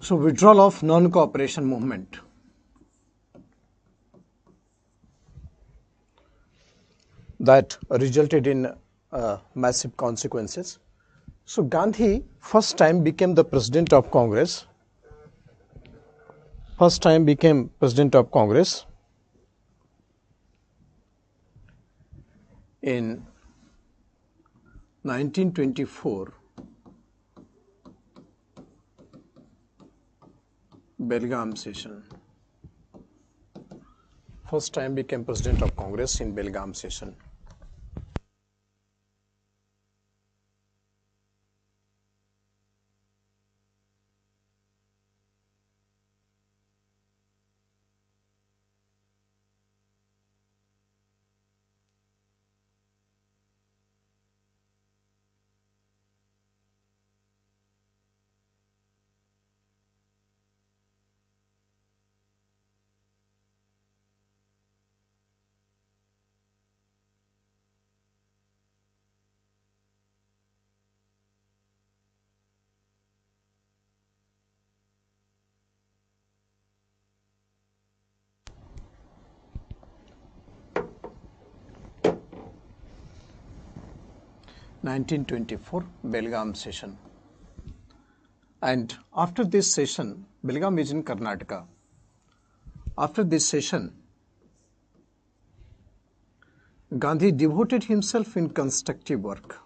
So withdrawal of non-cooperation movement. That resulted in massive consequences. So Gandhi first time became the president of Congress. In 1924 Belgaum session. First time became president of Congress in Belgaum session. Belgaum session. And after this session, Belgaum is in Karnataka. After this session, Gandhi devoted himself in constructive work.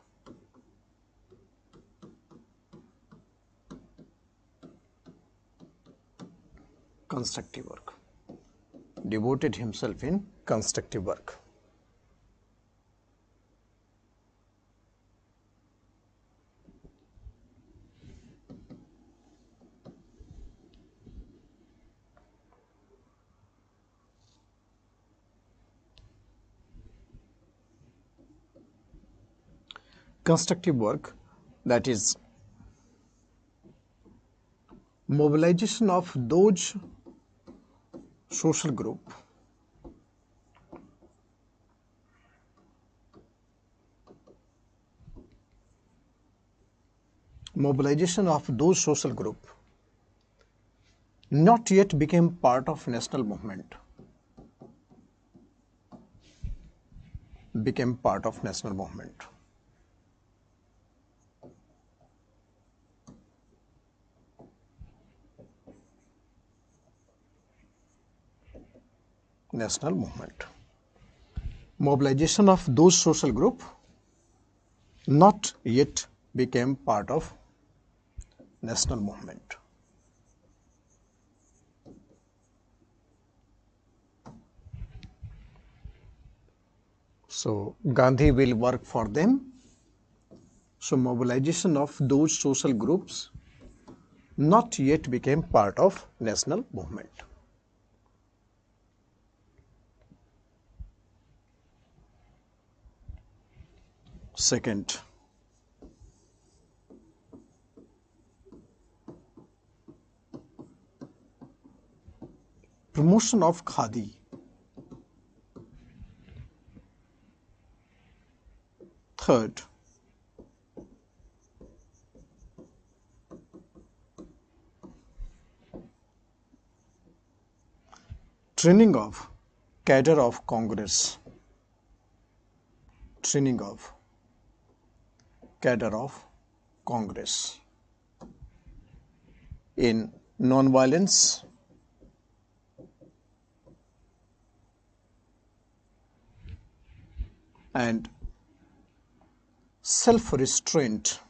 Devoted himself in constructive work. Constructive work, that is mobilization of those social group not yet became part of national movement. Mobilization of those social group not yet became part of national movement. So Gandhi will work for them. So mobilization of those social groups not yet became part of national movement. Second, promotion of Khadi. Third, training of cadre of Congress. In non-violence and self-restraint.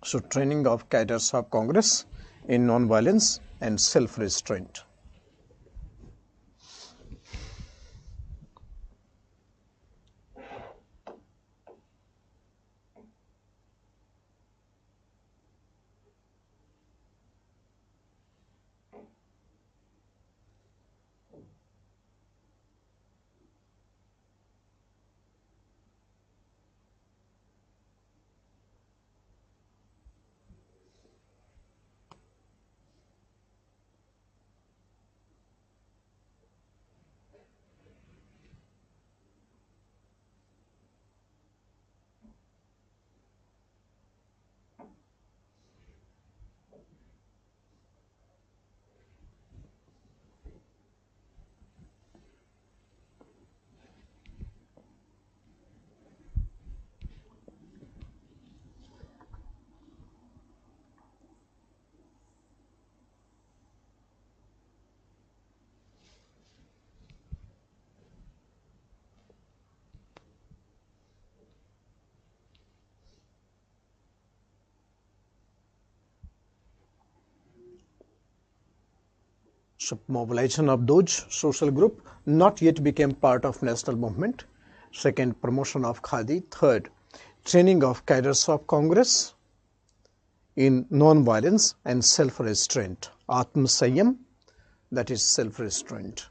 So training of cadres of Congress in non-violence and self-restraint. So mobilization of those social group not yet became part of national movement. Second, promotion of Khadi. Third, training of cadres of Congress in non-violence and self-restraint. Atma-Sanyam, that is self-restraint.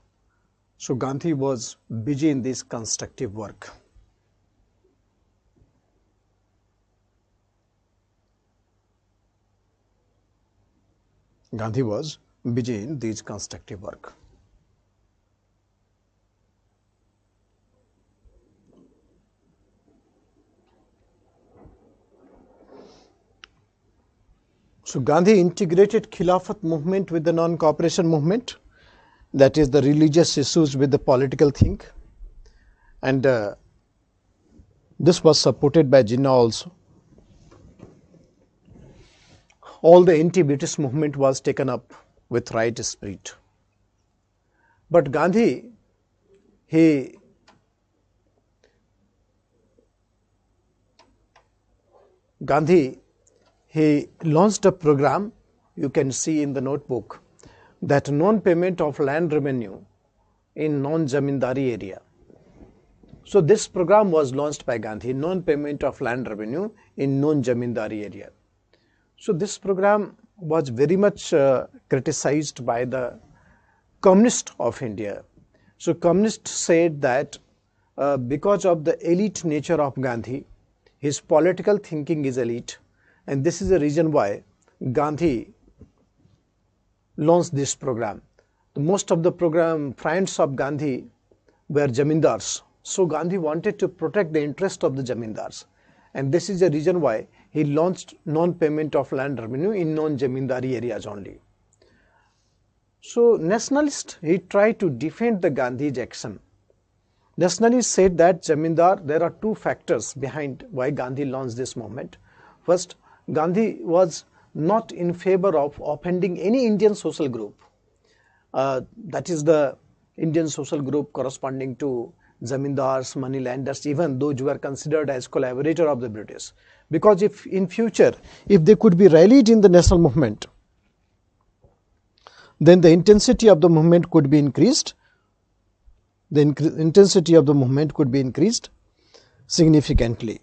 So Gandhi was busy in this constructive work. Gandhi was busy in this constructive work. So Gandhi integrated Khilafat movement with the non-cooperation movement, that is the religious issues with the political thing, and this was supported by Jinnah also. All the anti-British movement was taken up with right spirit. But Gandhi, he launched a program, you can see in the notebook, that non-payment of land revenue in non-Jamindari area. So this program was launched by Gandhi, non-payment of land revenue in non-Jamindari area. So this program was very much criticized by the Communists of India. So Communists said that because of the elite nature of Gandhi, his political thinking is elite, and this is the reason why Gandhi launched this program. Most of the program friends of Gandhi were Jamindars. So Gandhi wanted to protect the interest of the Jamindars, and this is the reason why he launched non-payment of land revenue in non-Jamindari areas only. So nationalists, he tried to defend the Gandhi's action. Nationalists said that Jamindar, there are two factors behind why Gandhi launched this movement. First, Gandhi was not in favor of offending any Indian social group. That is the Indian social group corresponding to Zamindars, moneylenders, even those who were considered as collaborator of the British. Because if in future, if they could be rallied in the national movement, then the intensity of the movement could be increased. The intensity of the movement could be increased significantly.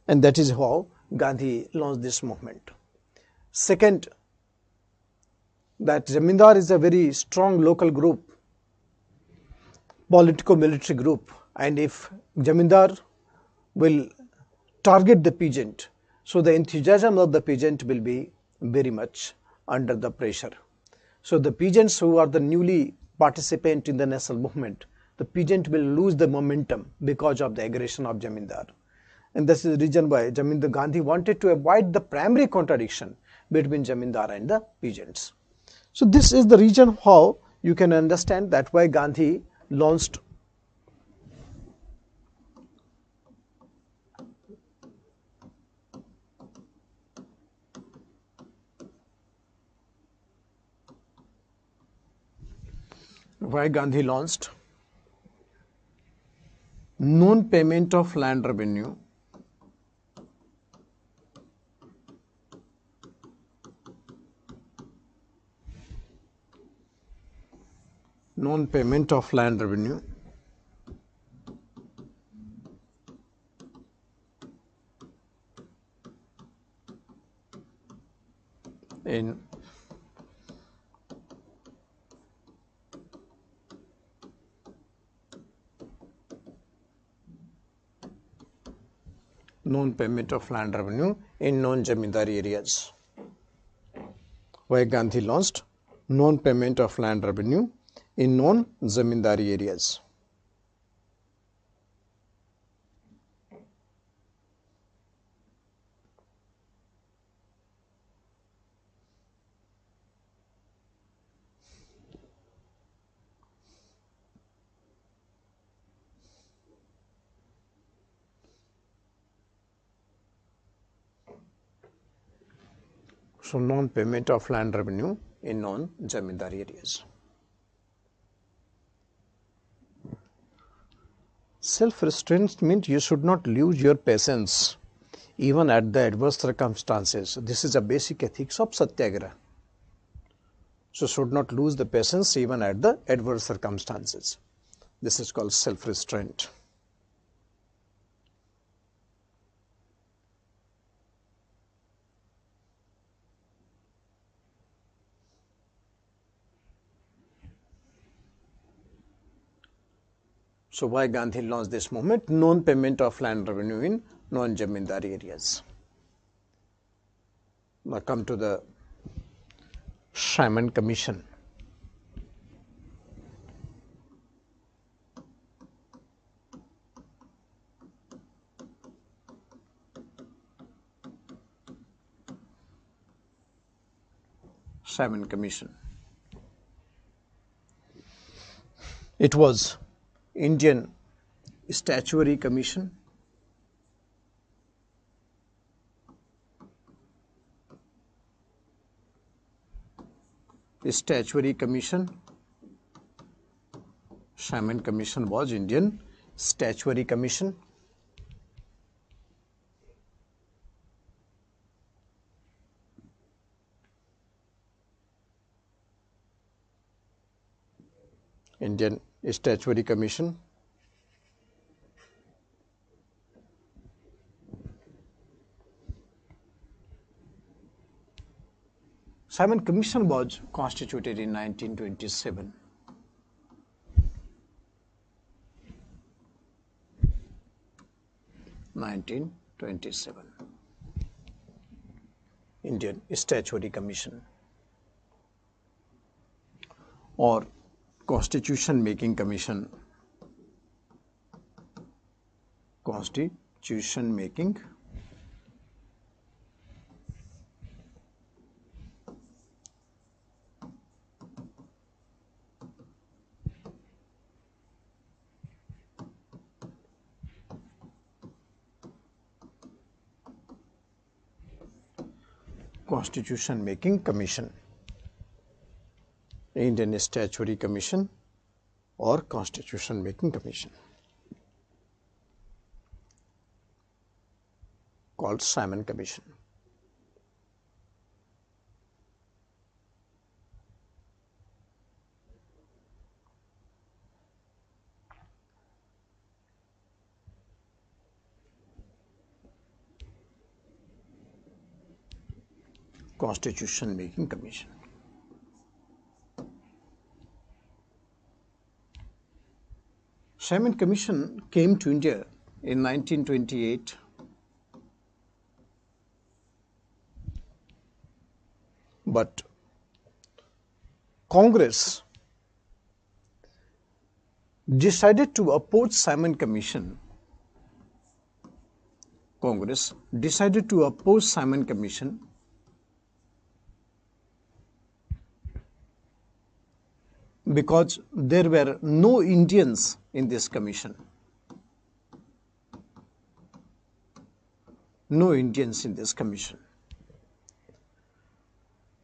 And that is how Gandhi launched this movement. Second, that Zamindar is a very strong local group, politico-military group, and if Jamindar will target the peasant, so the enthusiasm of the peasant will be very much under the pressure. So the peasants who are the newly participant in the national movement, the peasant will lose the momentum because of the aggression of Jamindar. And this is the reason why Gandhi wanted to avoid the primary contradiction between Jamindar and the peasants. So this is the reason how you can understand that why Gandhi launched non-payment of land revenue non-payment of land revenue in non-payment of land revenue in non-Jamindari areas. Why Gandhi launched non-payment of land revenue in non-Zamindari areas. So non-payment of land revenue in non-Jamindari areas. Self-restraint means you should not lose your patience even at the adverse circumstances. This is a basic ethics of Satyagraha. So should not lose the patience even at the adverse circumstances. This is called self-restraint. So why Gandhi launched this movement? Non-payment of land revenue in non-jamindari areas. Now come to the Simon Commission. Simon Commission. It was Indian Statutory Commission, Statutory Commission. Simon Commission was Indian Statutory Commission. Indian Statutory Commission. Simon Commission was constituted in 1927. Indian Statutory Commission or Constitution Making Commission. Constitution Making Constitution Making Commission, Indian Statutory Commission or Constitution Making Commission, called Simon Commission. Constitution Making Commission. Simon Commission came to India in 1928. But Congress decided to oppose Simon Commission. Congress decided to oppose Simon Commission because there were no Indians in this commission. No Indians in this commission.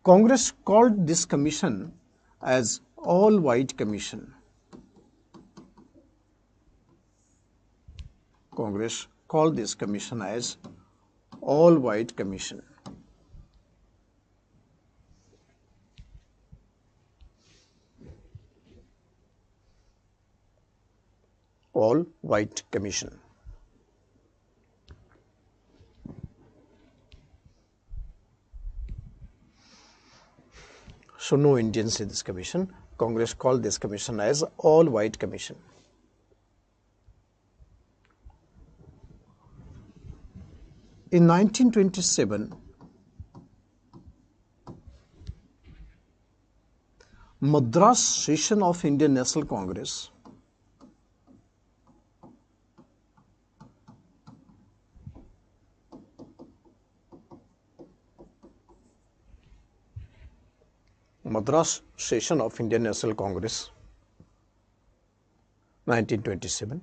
Congress called this commission as all-white commission. Congress called this commission as all-white commission. All-white commission. So no Indians in this commission. Congress called this commission as all-white commission. In 1927, Madras session of Indian National Congress Madras session of Indian National Congress 1927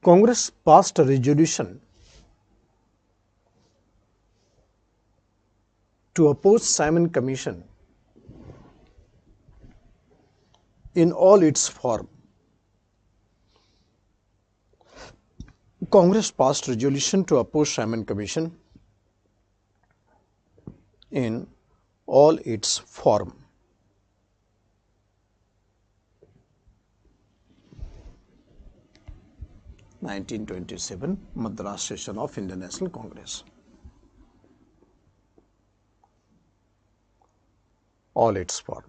Congress passed a resolution to oppose Simon Commission in all its form. Congress passed resolution to oppose Simon Commission in all its form. (1927) Madras session of Indian National Congress. All its form.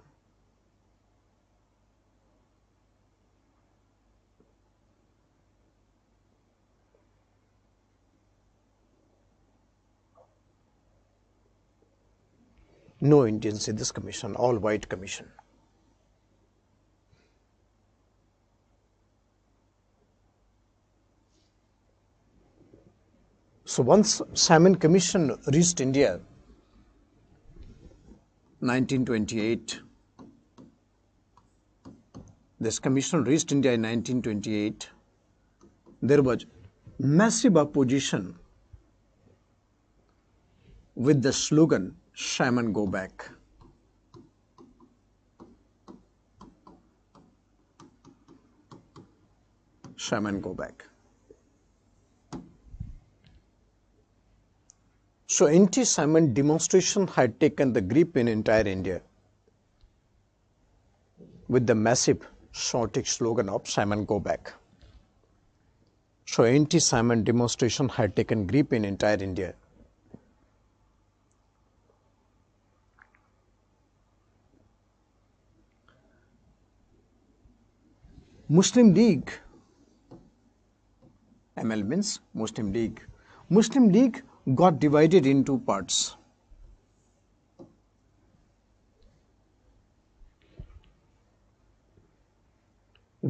No Indians in this commission, all white commission. So once Simon Commission reached India, 1928, this commission reached India in 1928, there was massive opposition with the slogan, "Simon, go back." Simon, go back. So anti-Simon demonstration had taken the grip in entire India with the massive shouting slogan of "Simon, go back." So anti-Simon demonstration had taken grip in entire India. Muslim League, ML means Muslim League. Muslim League got divided in two parts.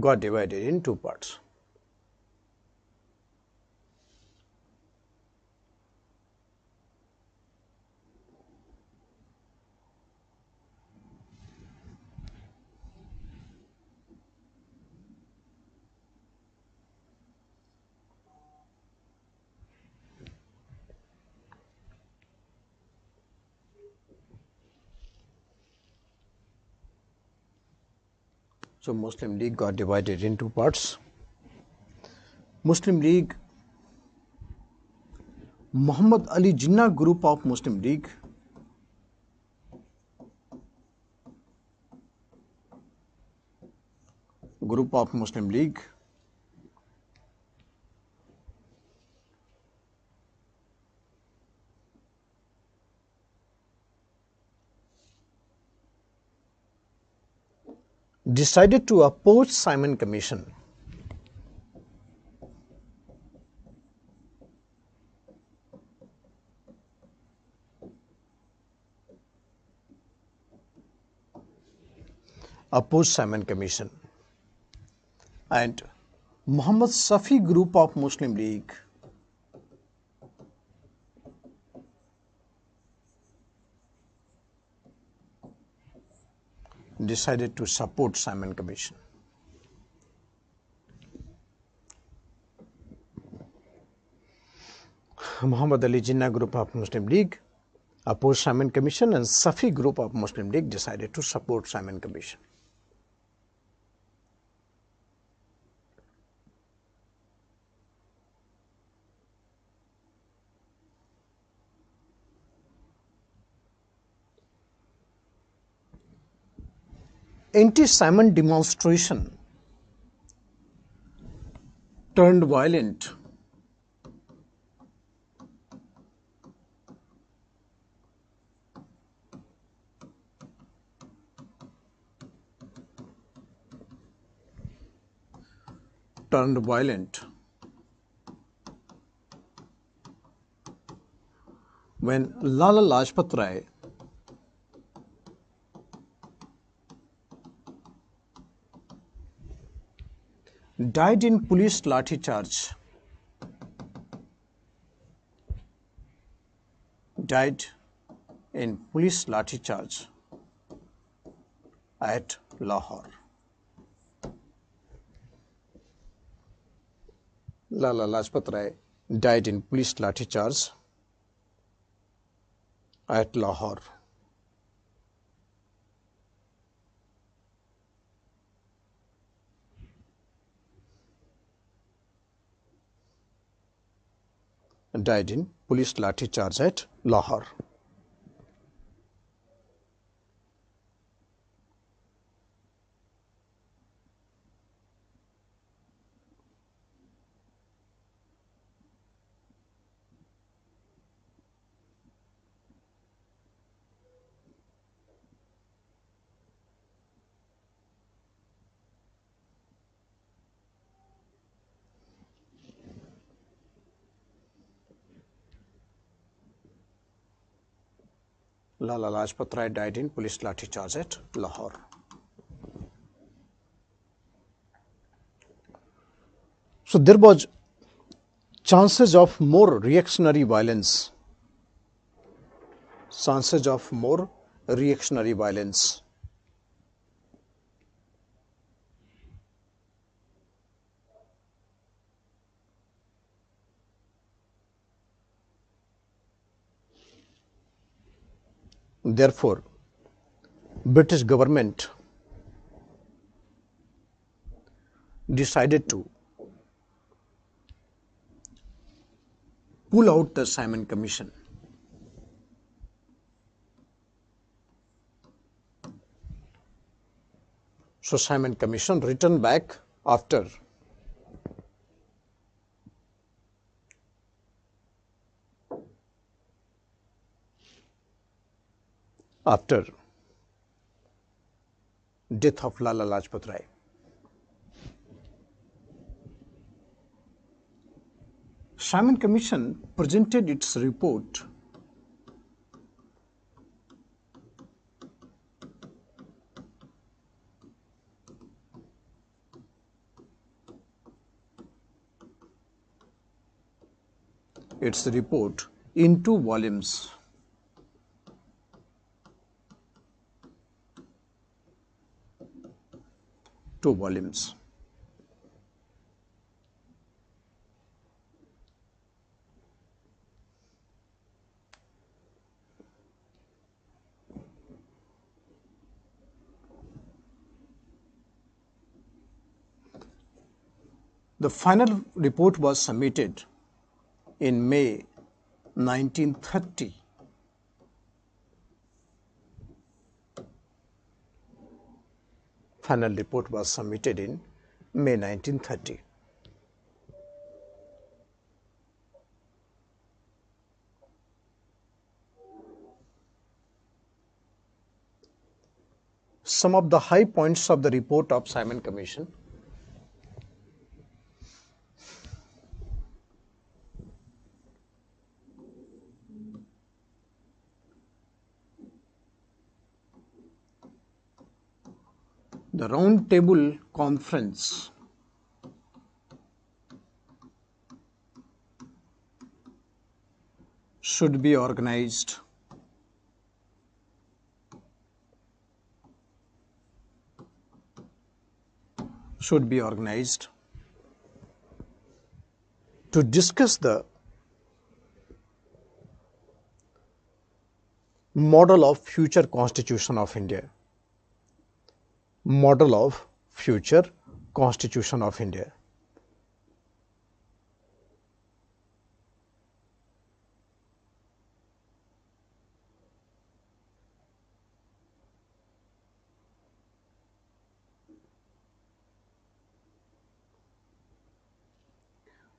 Got divided in two parts. So Muslim League got divided in two parts. Muslim League, Muhammad Ali Jinnah group of Muslim League, decided to oppose Simon Commission. And Muhammad Safi group of Muslim League decided to support Simon Commission. Muhammad Ali Jinnah group of Muslim League opposed Simon Commission, and Safi group of Muslim League decided to support Simon Commission. Anti-Simon demonstration turned violent. When Lala Lajpat Rai died in police lathi charge. At Lahore. Lala Lajpat Rai died in police lathi charge at Lahore. Died in police lathi charge at Lahore. Lala Lajpat Rai died in police lathi charge at Lahore. So there was chances of more reactionary violence. Chances of more reactionary violence. Therefore, British government decided to pull out the Simon Commission. So Simon Commission returned back after death of Lala Lajpat Rai. Simon Commission presented its report in 2 volumes. Two volumes. The final report was submitted in May 1930. Final report was submitted in May 1930. Some of the high points of the report of Simon Commission. The Round Table Conference should be organized to discuss the model of future Constitution of India. Model of future Constitution of India.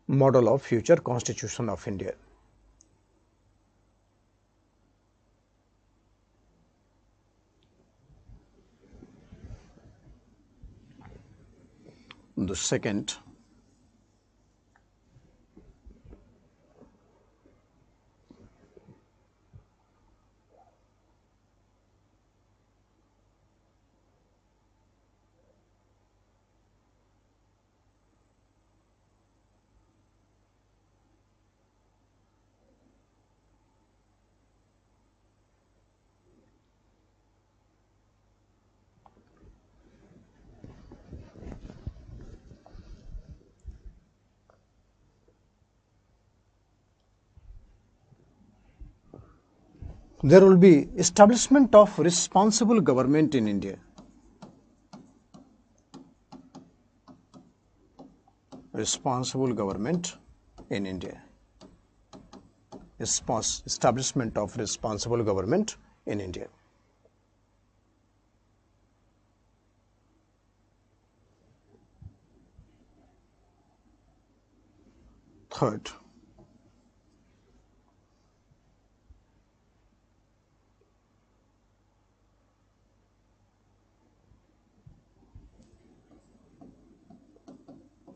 Model of future Constitution of India. The second, there will be establishment of responsible government in India. Responsible government in India. Establishment of responsible government in India. Third,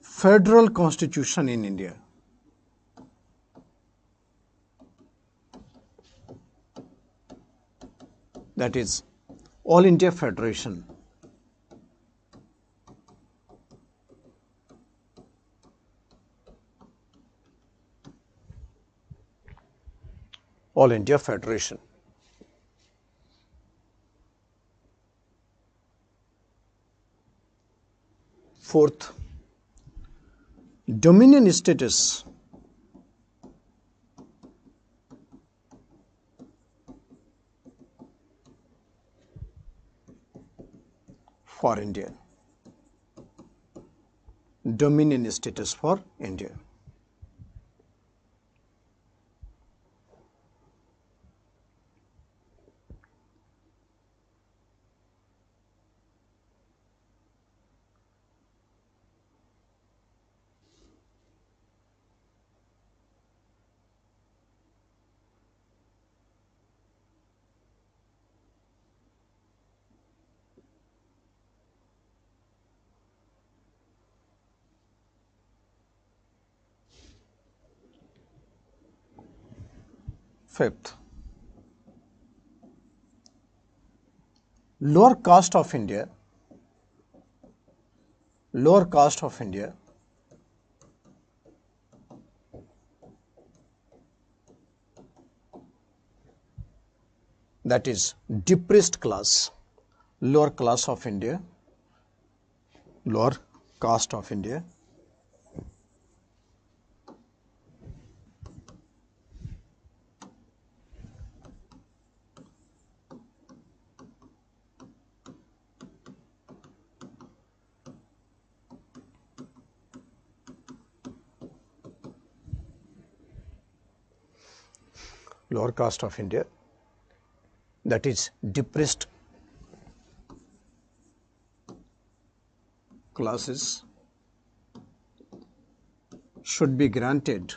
Federal Constitution in India. that is All India Federation. All India Federation. Fourth, dominion status for India. Dominion status for India. Fifth, lower caste of India, that is depressed class, lower caste of India, that is depressed classes should be granted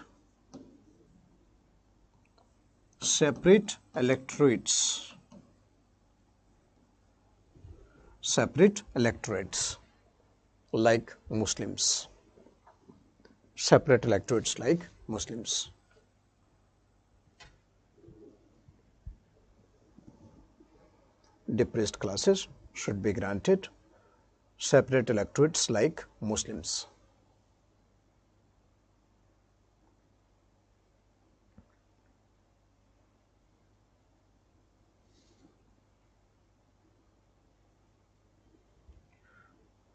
separate electorates like Muslims. Separate electorates like Muslims. Depressed classes should be granted separate electorates like Muslims.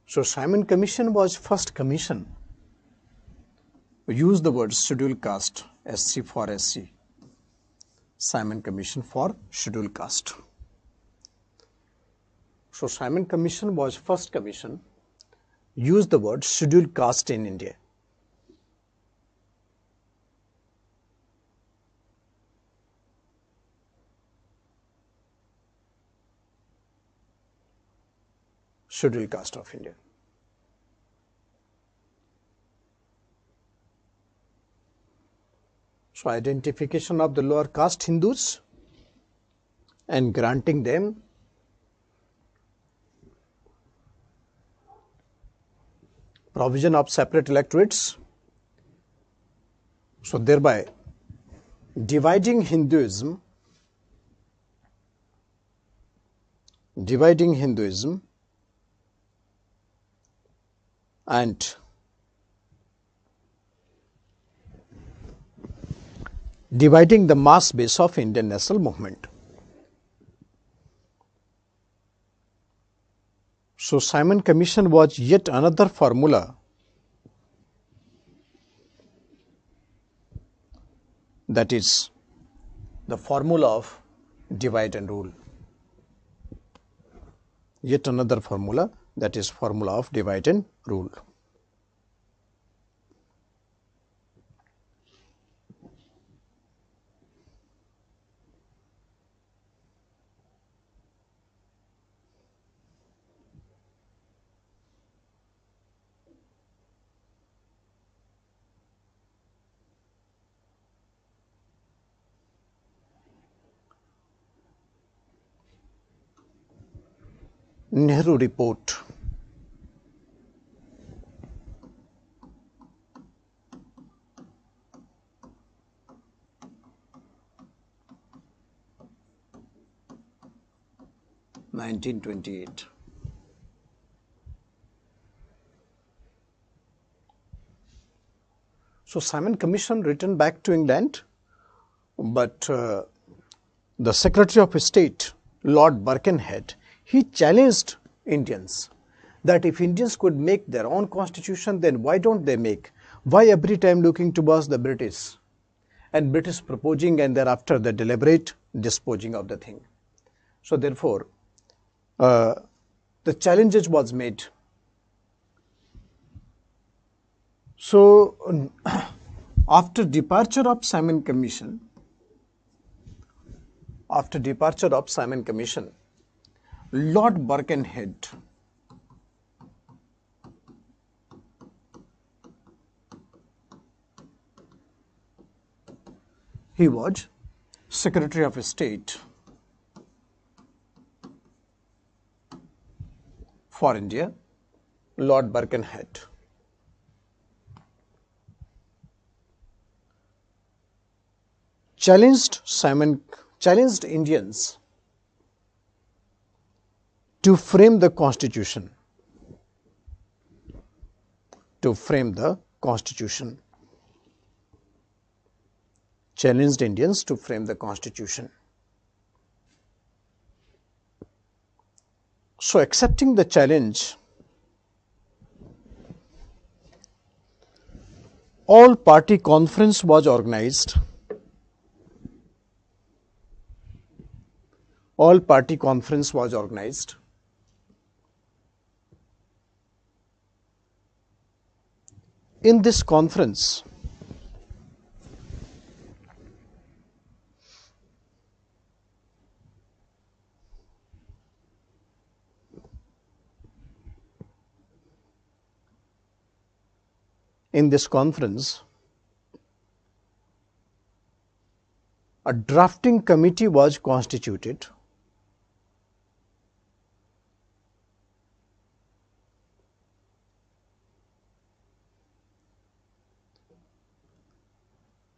So Simon Commission was first commission. We use the word scheduled caste, SC for SC. Simon Commission for scheduled caste. So Simon Commission was first commission. Use the word scheduled caste in India. Scheduled caste of India. So identification of the lower caste Hindus and granting them provision of separate electorates. So thereby dividing Hinduism and dividing the mass base of Indian national movement. So Simon Commission was yet another formula that is the formula of divide and rule. Yet another formula, that is formula of divide and rule. Nehru Report. 1928. So Simon Commission returned back to England, but the Secretary of State, Lord Birkenhead, he challenged Indians that if Indians could make their own constitution, then why don't they make? Why every time looking towards the British? And British proposing and thereafter the deliberate disposing of the thing. So therefore, the challenges was made. So after departure of Simon Commission, Lord Birkenhead he was Secretary of State for India, Lord Birkenhead. Challenged Indians to frame the constitution. Challenged Indians to frame the constitution. So accepting the challenge, all party conference was organized. In this conference, a drafting committee was constituted.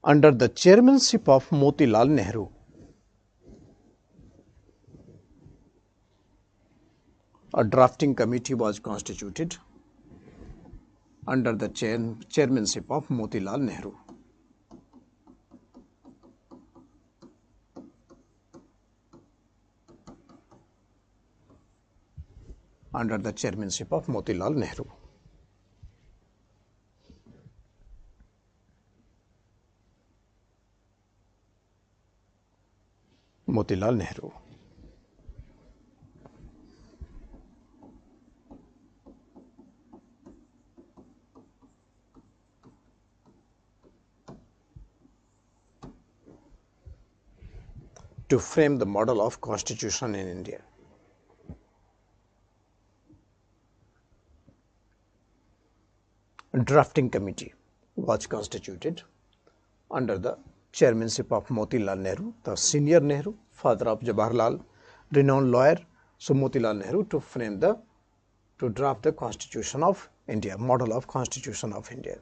Under the chairmanship of Motilal Nehru. A drafting committee was constituted under the chairmanship of Motilal Nehru. Under the chairmanship of Motilal Nehru. To frame the model of constitution in India. A drafting committee was constituted under the chairmanship of Motilal Nehru, the senior Nehru, father of Jawaharlal, renowned lawyer. So Motilal Nehru to draft the constitution of India, model of constitution of India.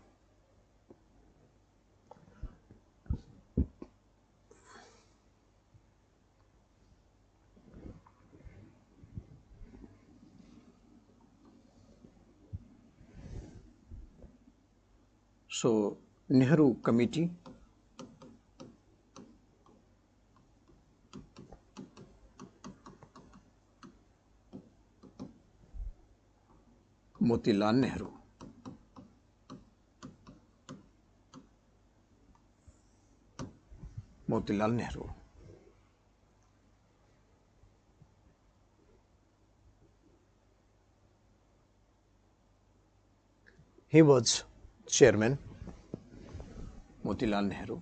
So Nehru committee Motilal Nehru. He was chairman, Motilal Nehru.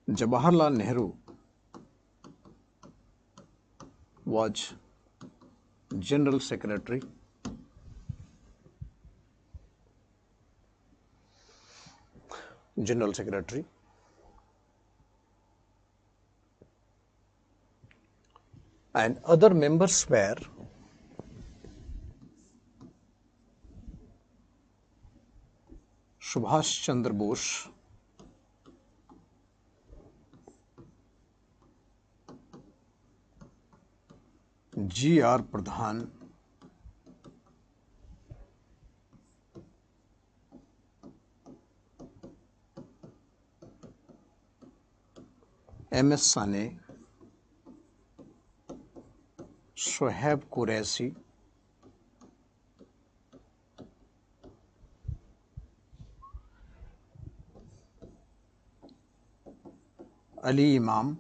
Jawaharlal Nehru was General Secretary. And other members were Subhash Chandra Bose, G R. Pradhan, M S. Sane, Shoaib Qureshi, Ali Imam,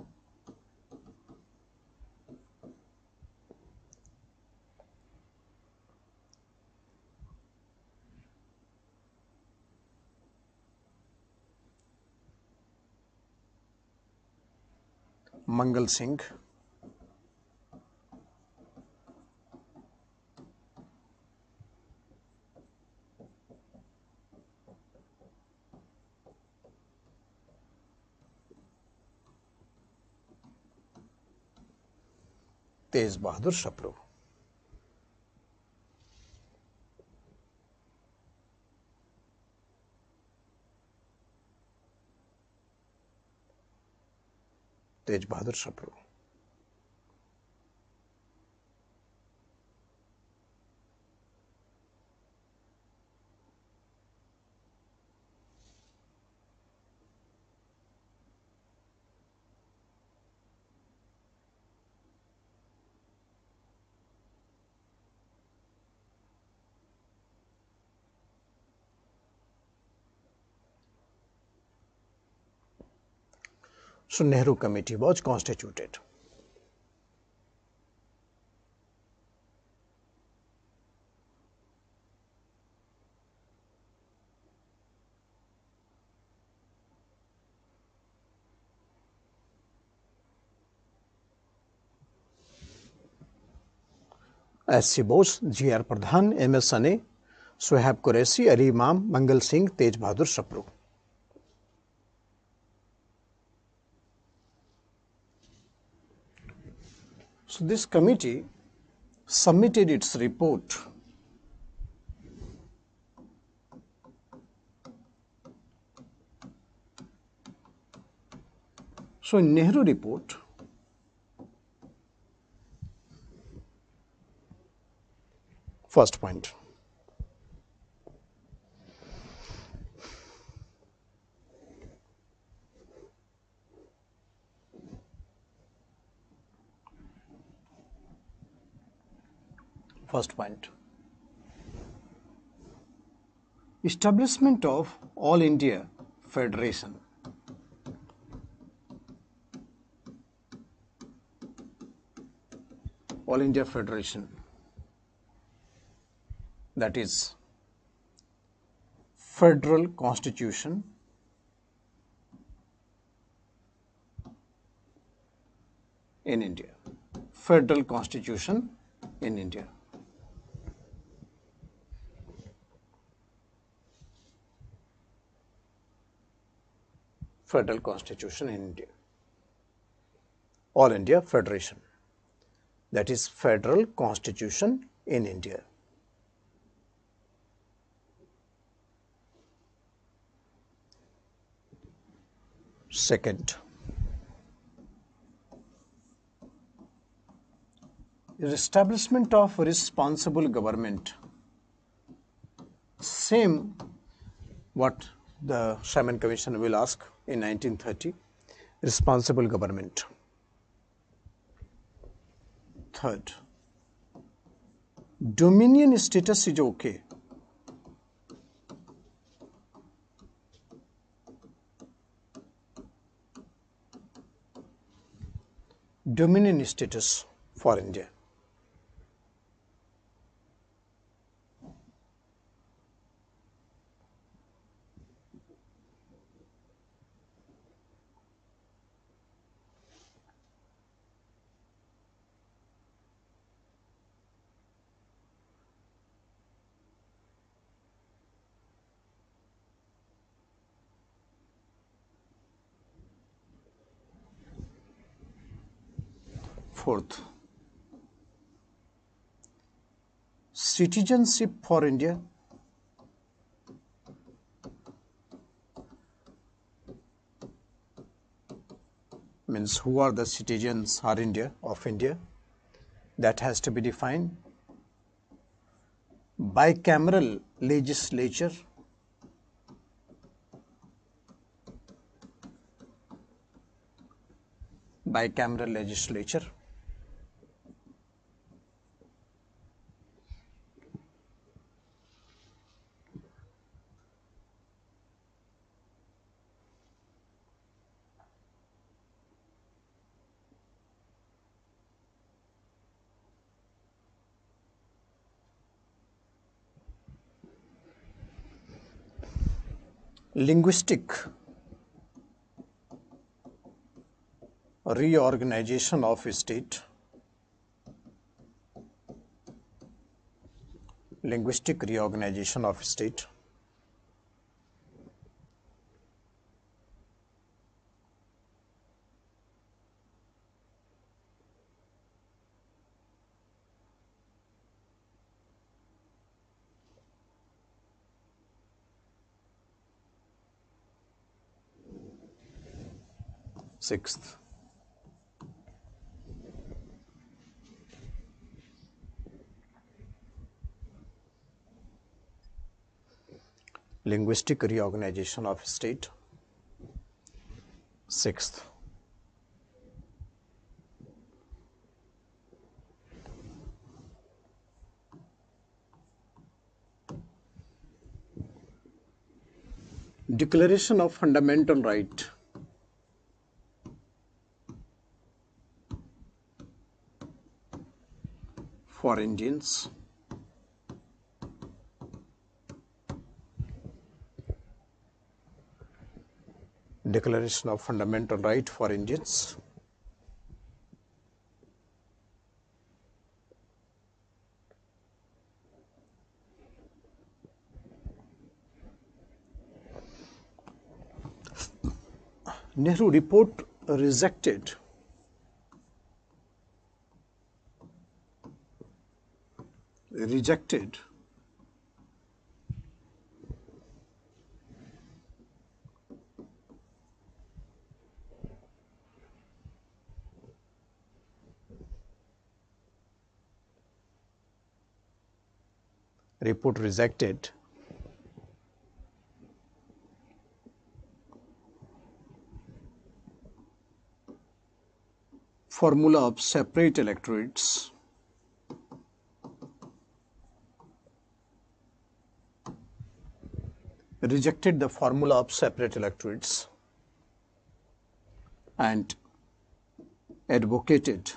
Mangal Singh, Tej Bahadur Sapru. Tej Bahadur Sapru. So Nehru Committee was constituted. S.C. Bose, G.R. Pradhan, M.S. Sane, Shoaib Qureshi, Ali Imam, Mangal Singh, Tej Bahadur Sapru. So this committee submitted its report So in Nehru report, first point, establishment of All India Federation. All India Federation, that is Federal Constitution in India. Federal Constitution in India. Federal Constitution in India. All India Federation, that is Federal Constitution in India. Second, establishment of responsible government. Same what the Simon Commission will ask in 1930, responsible government. Third, dominion status is okay. Dominion status for India. Fourth, citizenship for India. means who are the citizens of India, that has to be defined. Bicameral legislature, bicameral legislature. Linguistic reorganization of state, linguistic reorganization of state. Sixth, linguistic reorganization of state. Sixth, Declaration of Fundamental Right, for Indians. Declaration of Fundamental Right for Indians. Nehru report rejected. Rejected report rejected formula of separate electorates, rejected the formula of separate electorates and advocated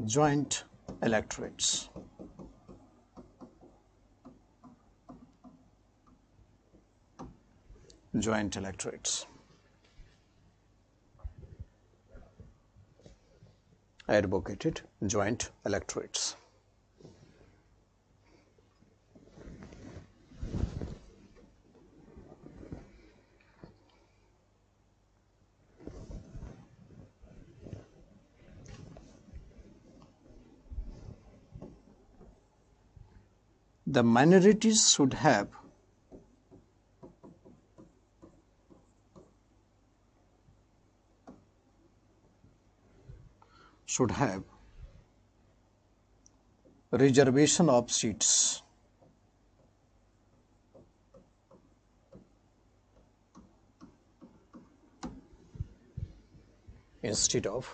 joint electorates. Joint electorates. Advocated joint electorates. The minorities should have reservation of seats instead of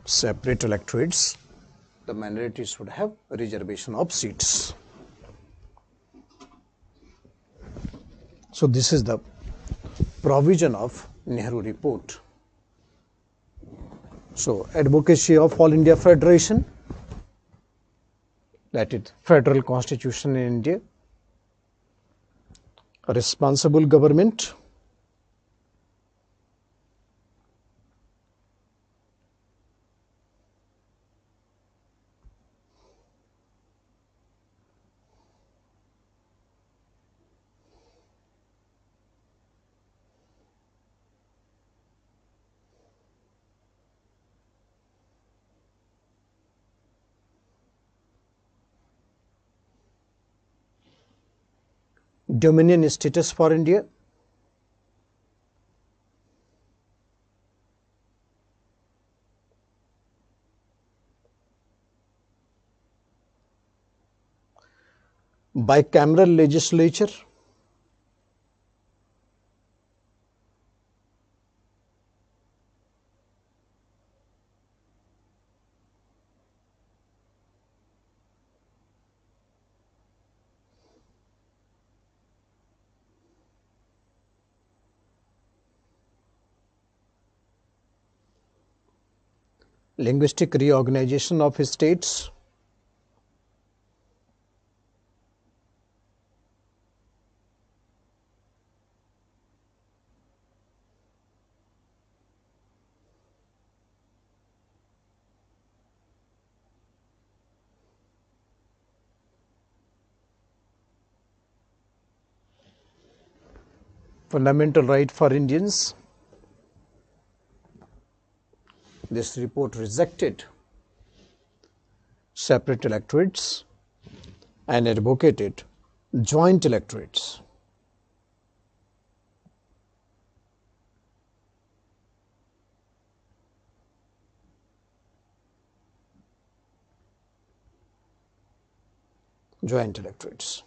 separate electorates. The minorities should have a reservation of seats. So this is the provision of Nehru report. So advocacy of All India Federation, that is federal constitution in India, a responsible government, dominion status for India. Bicameral legislature. Linguistic reorganization of states. Fundamental right for Indians. This report rejected separate electorates and advocated joint electorates. Joint electorates.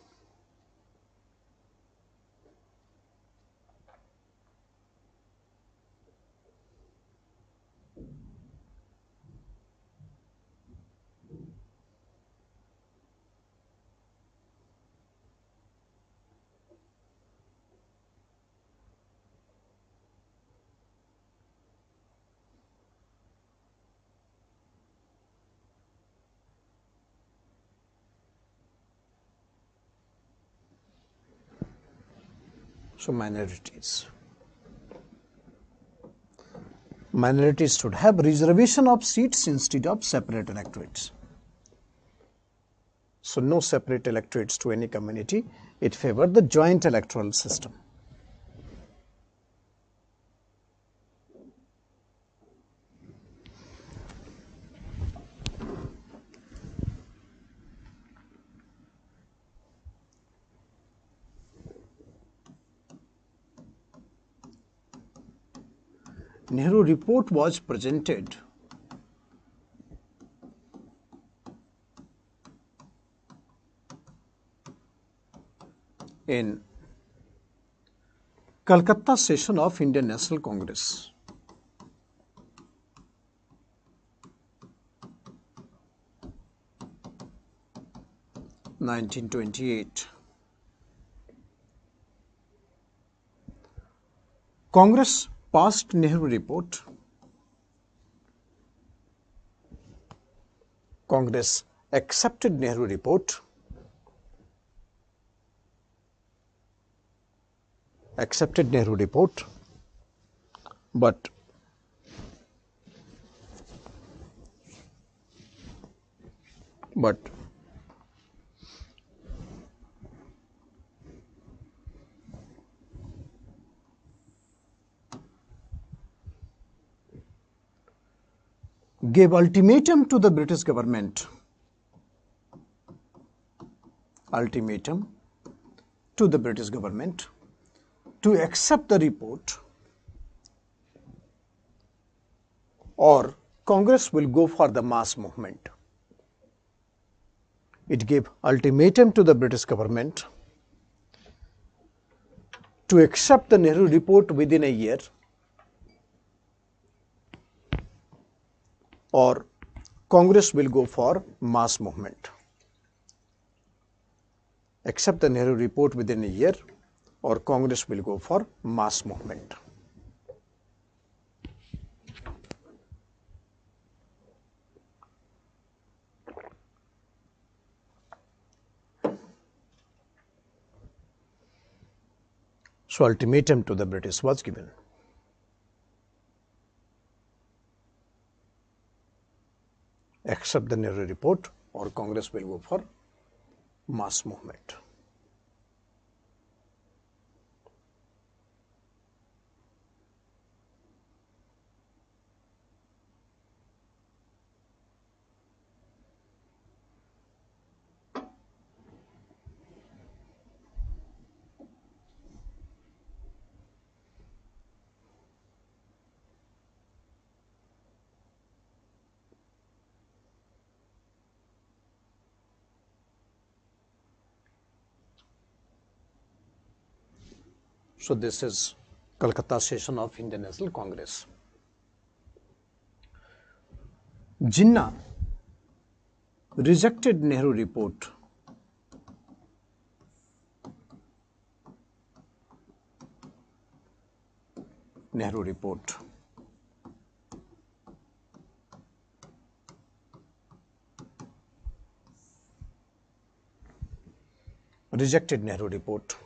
So minorities. Minorities should have reservation of seats instead of separate electorates. So no separate electorates to any community. It favored the joint electoral system. Nehru report was presented in Calcutta session of Indian National Congress. (1928). Congress passed Nehru report. Congress accepted Nehru report. Accepted Nehru report, but gave ultimatum to the British government. Ultimatum to the British government to accept the report, or Congress will go for the mass movement. It gave ultimatum to the British government to accept the Nehru report within a year, or Congress will go for mass movement. Accept the Nehru report within a year, or Congress will go for mass movement. So ultimatum to the British was given. Accept the Nehru report, or Congress will go for mass movement. So this is Calcutta session of Indian National Congress. Jinnah rejected Nehru report. Nehru report. Rejected Nehru report.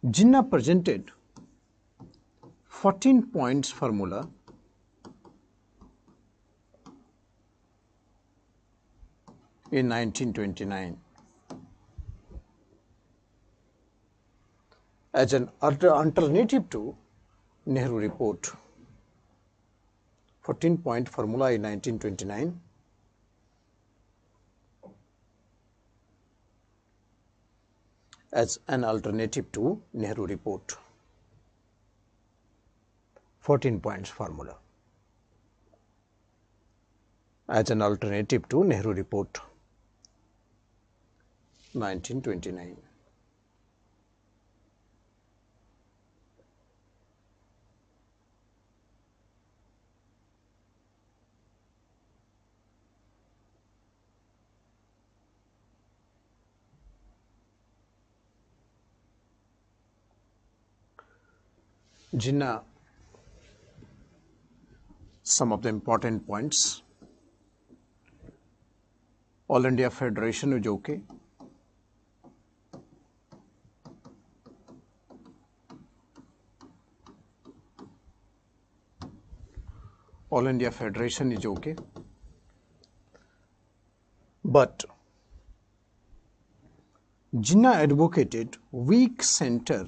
Jinnah presented 14 points formula in 1929 as an alternative to Nehru report. 14-point formula in 1929 as an alternative to Nehru report. 14 points formula as an alternative to Nehru report. 1929. Jinnah, some of the important points. All India Federation is okay. All India Federation is okay. But Jinnah advocated weak center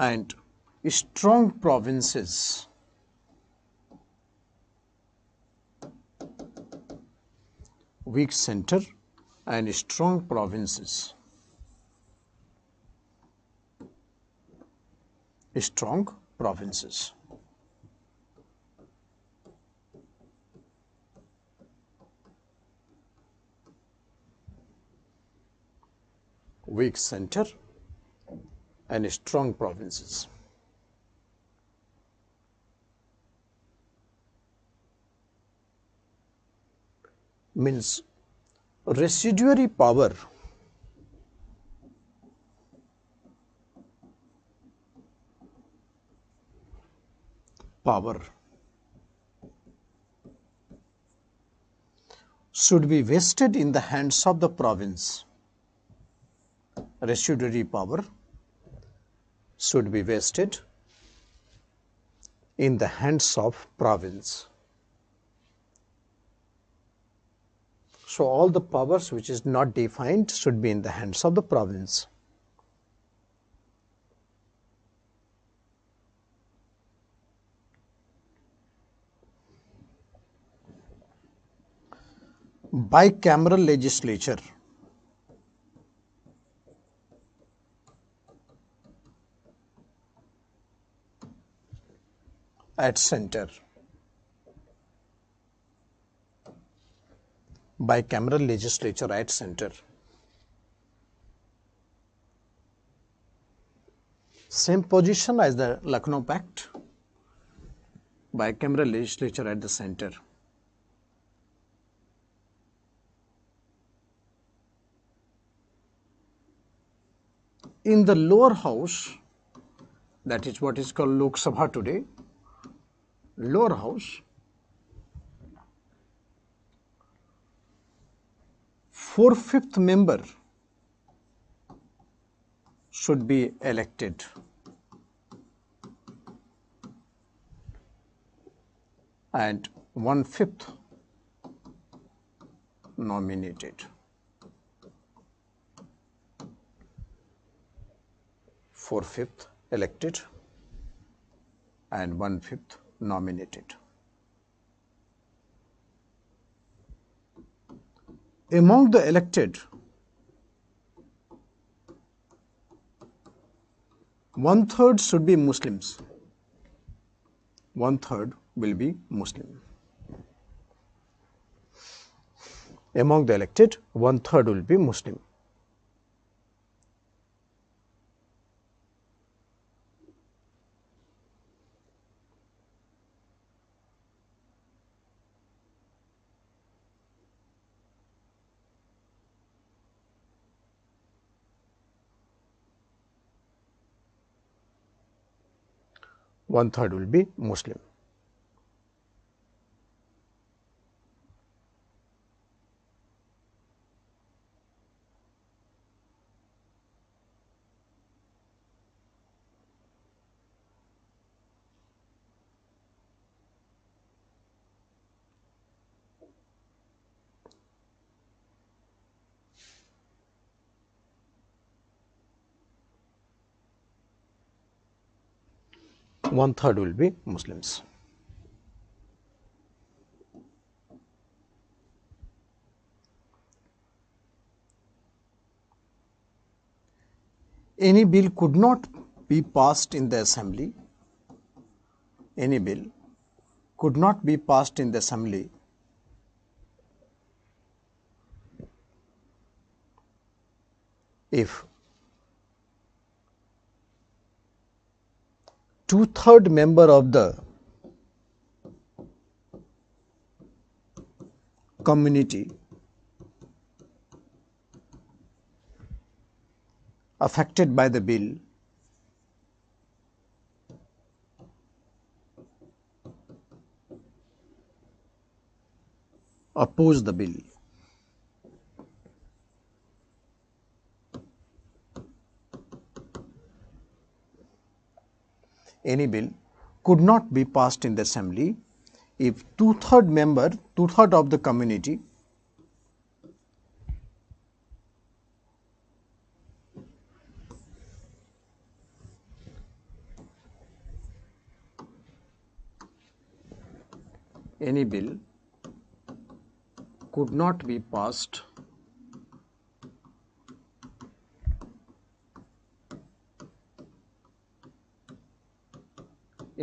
and strong provinces. Weak center and strong provinces. Strong provinces. Weak center and strong provinces. Means residuary power should be vested in the hands of the province. Residuary power should be vested in the hands of province. So all the powers which is not defined should be in the hands of the province. Bicameral legislature. At center. Bicameral legislature at center. Same position as the Lucknow Pact. Bicameral legislature at the center. In the lower house, that is what is called Lok Sabha today, lower house, 4/5 member should be elected. And 1/5 nominated. 4/5 elected and 1/5 nominated. Among the elected, 1/3 should be Muslims. 1/3 will be Muslim. Among the elected, 1/3 will be Muslim. 1/3 will be Muslim. One-third will be Muslims. Any bill could not be passed in the assembly. Any bill could not be passed in the assembly if 2/3 member of the community affected by the bill oppose the bill. Any bill could not be passed in the assembly if 2/3 of the community any bill could not be passed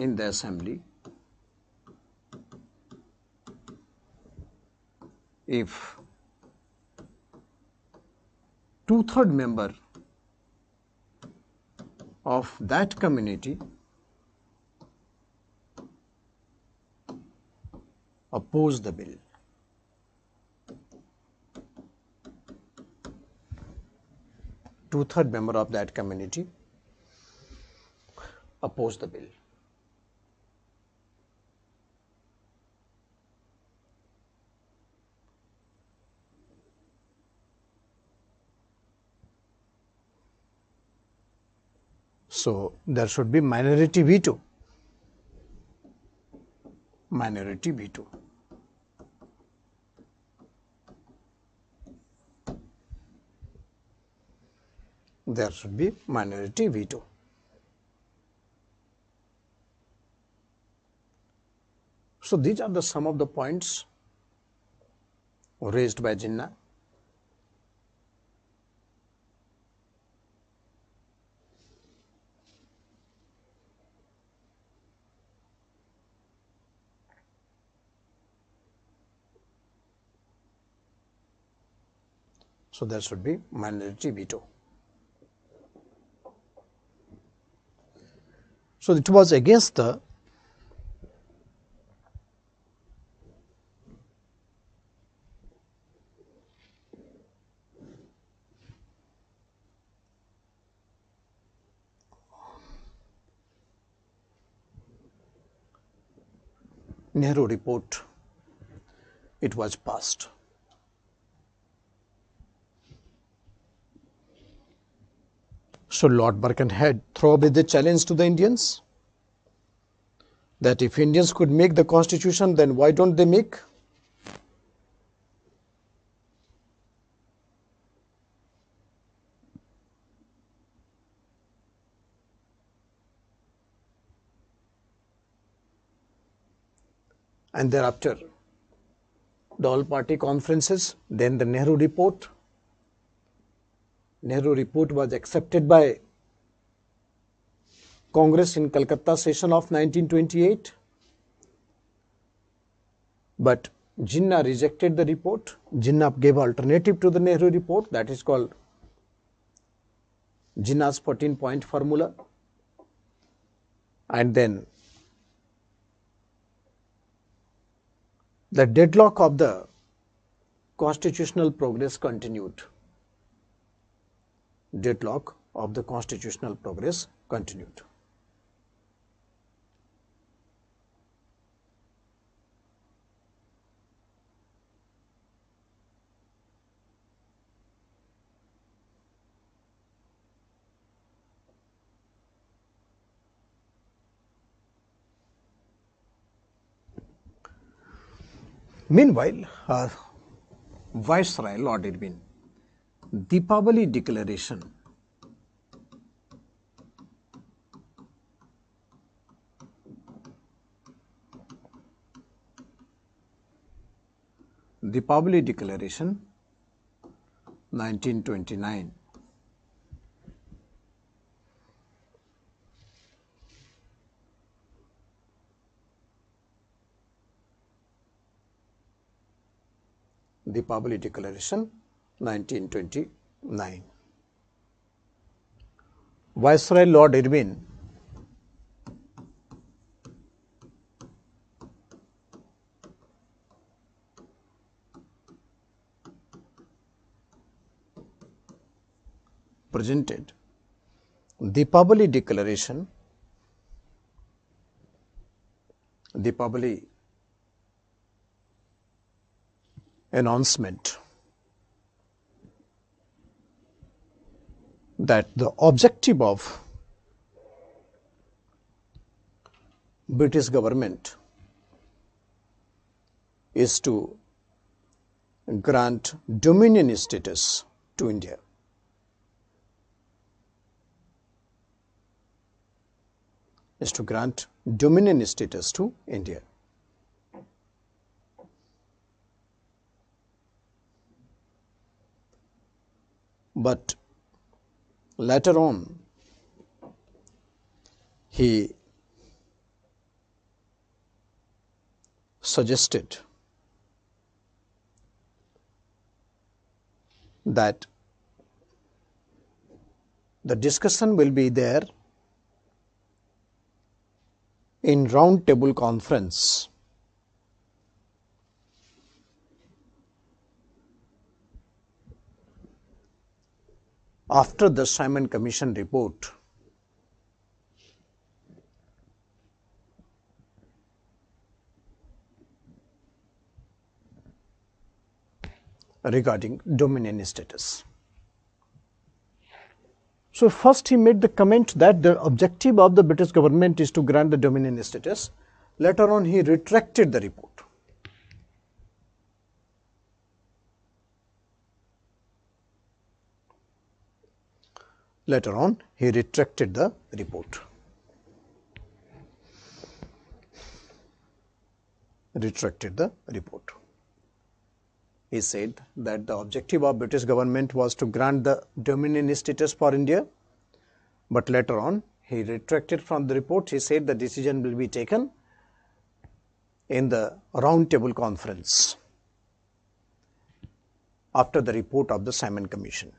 in the assembly if 2/3 member of that community oppose the bill. Two-third member of that community oppose the bill. So there should be minority veto. Minority veto. There should be minority veto. So these are the some of the points raised by Jinnah. So there should be minority veto. So it was against the Nehru report it was passed. So Lord Birkenhead threw away the challenge to the Indians that if Indians could make the constitution, then why don't they make? And thereafter, the all-party conferences, then the Nehru report. Nehru report was accepted by Congress in Calcutta session of 1928. But Jinnah rejected the report. Jinnah gave alternative to the Nehru report, that is called Jinnah's 14-point formula. And then the deadlock of the constitutional progress continued. Deadlock of the constitutional progress continued. Meanwhile, Viceroy Lord Irwin, Deepavali Declaration. Deepavali Declaration, 1929. Deepavali Declaration, 1929. Viceroy Lord Irwin presented Deepavali Declaration, Deepavali announcement that the objective of British government is to grant dominion status to India. Is to grant dominion status to India. But later on, he suggested that the discussion will be there in round table conference after the Simon Commission report regarding dominion status. So first he made the comment that the objective of the British government is to grant the dominion status. Later on he retracted the report. Later on he retracted the report. He said that the objective of British government was to grant the dominion status for India, but later on he retracted from the report. He said the decision will be taken in the round table conference after the report of the Simon Commission.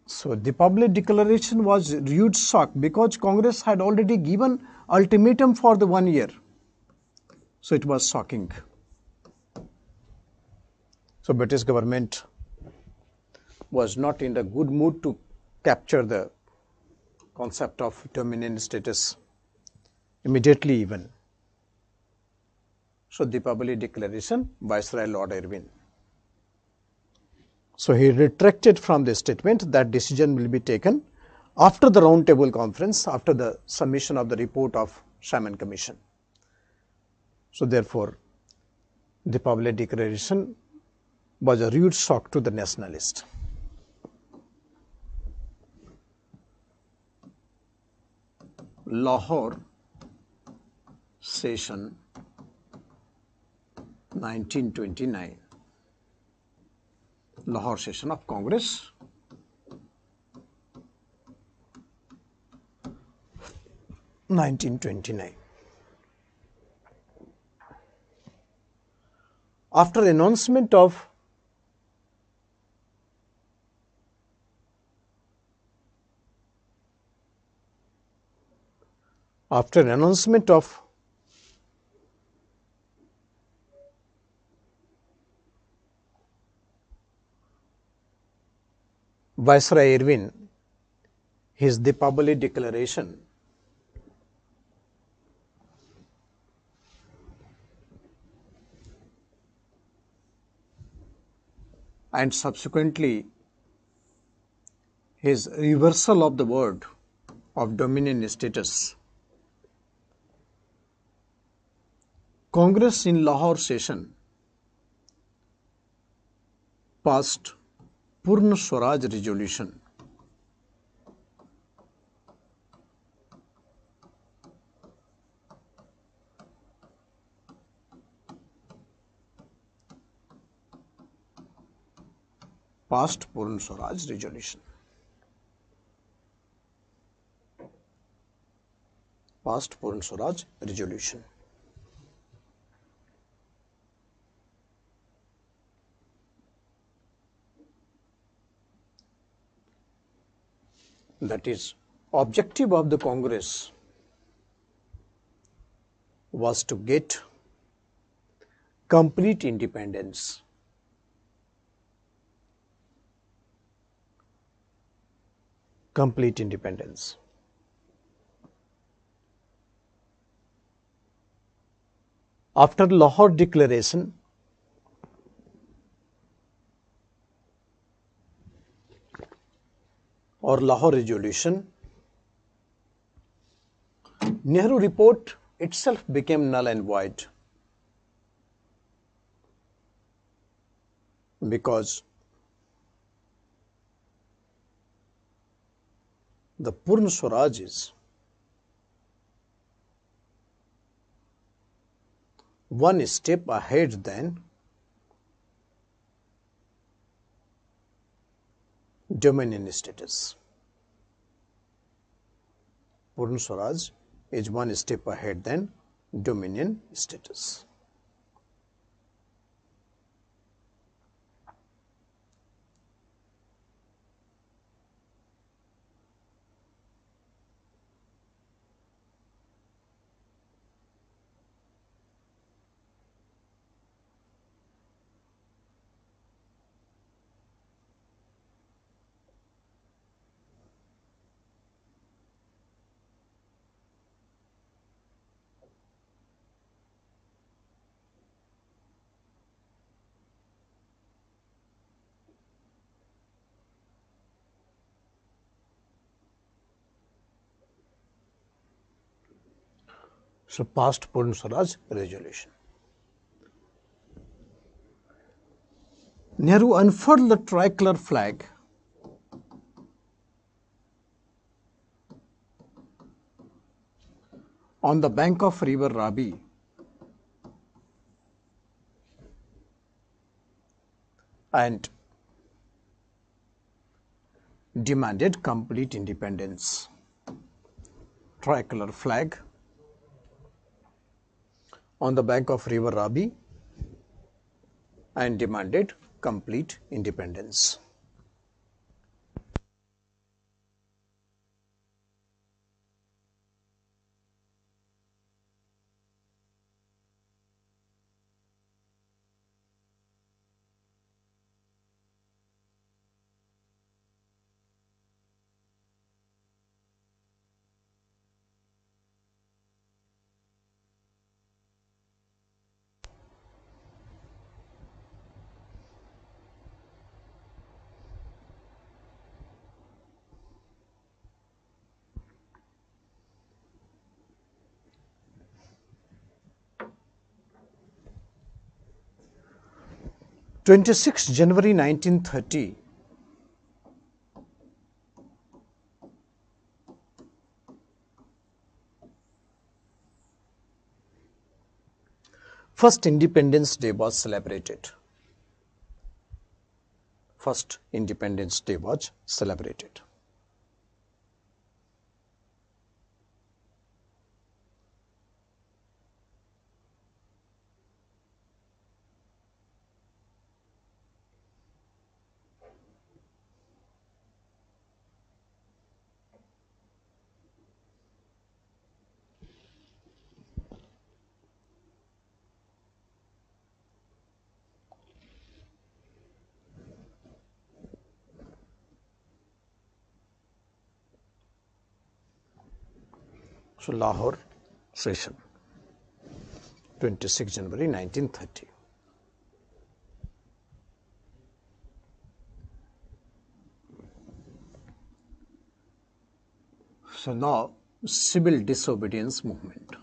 So Deepavali Declaration was a huge shock because Congress had already given ultimatum for the 1 year. So it was shocking. So British government was not in the good mood to capture the concept of dominion status immediately even. So Deepavali Declaration, Viceroy Lord Irwin. So he retracted from the statement that decision will be taken after the round table conference, after the submission of the report of Simon Commission. So therefore, Deepavali Declaration was a huge shock to the nationalists. Lahore Session 1929. Lahore Session of Congress, 1929. After announcement of Viceroy Irwin, his Deepavali Declaration, and subsequently his reversal of the word of dominion status, Congress in Lahore session passed Purna Swaraj resolution. Passed Purna Swaraj resolution. Passed Purna Swaraj resolution. That is, objective of the Congress was to get complete independence. Complete independence. After Lahore Declaration, or Lahore Resolution, Nehru report itself became null and void, because the Purna Swaraj is one step ahead than dominion status. Purna Swaraj is one step ahead than dominion status. So, passed Purna Swaraj resolution. Nehru unfurled the tricolor flag on the bank of river Ravi and demanded complete independence. Tricolor flag on the bank of river Ravi and demanded complete independence. January 26, 1930, first Independence Day was celebrated. First Independence Day was celebrated. So, Lahore session, 26 January 1930. So, now civil disobedience movement.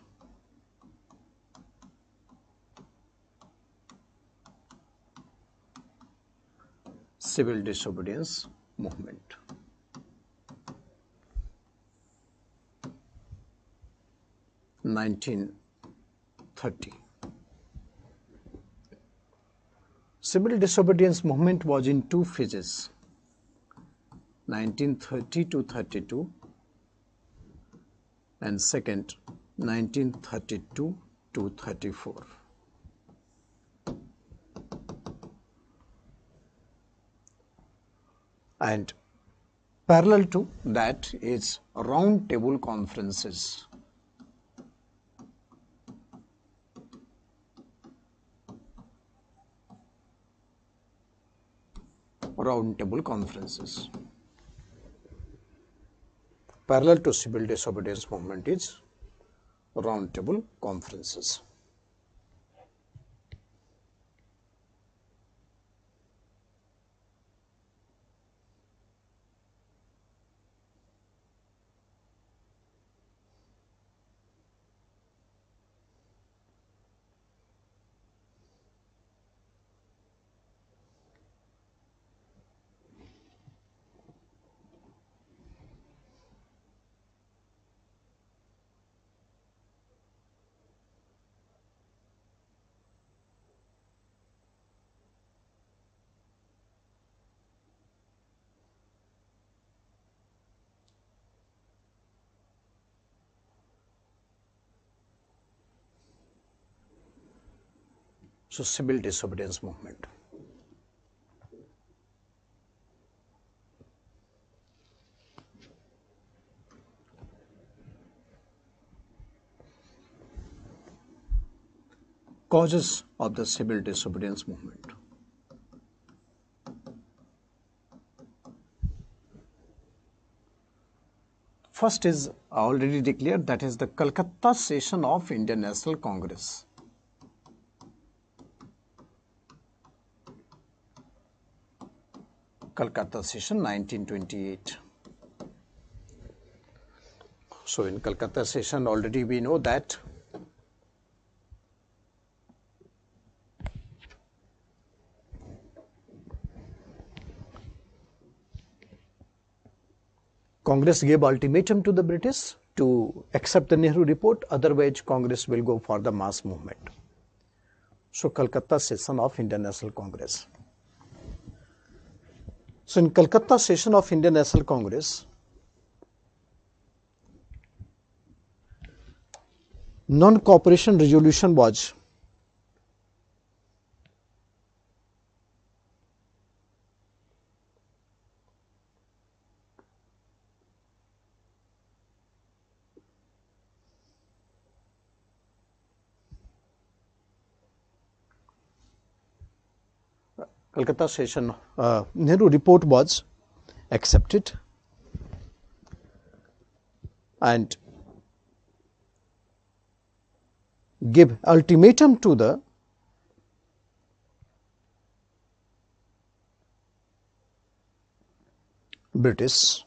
civil disobedience movement. (1930). Civil disobedience movement was in two phases, 1930 to 32, and second 1932 to 34. And parallel to that is round table conferences. Round table conferences. Parallel to civil disobedience movement is round table conferences. So, civil disobedience movement. Causes of the civil disobedience movement. First is already declared, that is the Calcutta session of Indian National Congress. Calcutta session 1928. So, in Calcutta session already we know that Congress gave ultimatum to the British to accept the Nehru report, otherwise Congress will go for the mass movement. So, Calcutta session of Indian National Congress. So, in Calcutta session of Indian National Congress, non-cooperation resolution was Calcutta session Nehru report was accepted, and give ultimatum to the British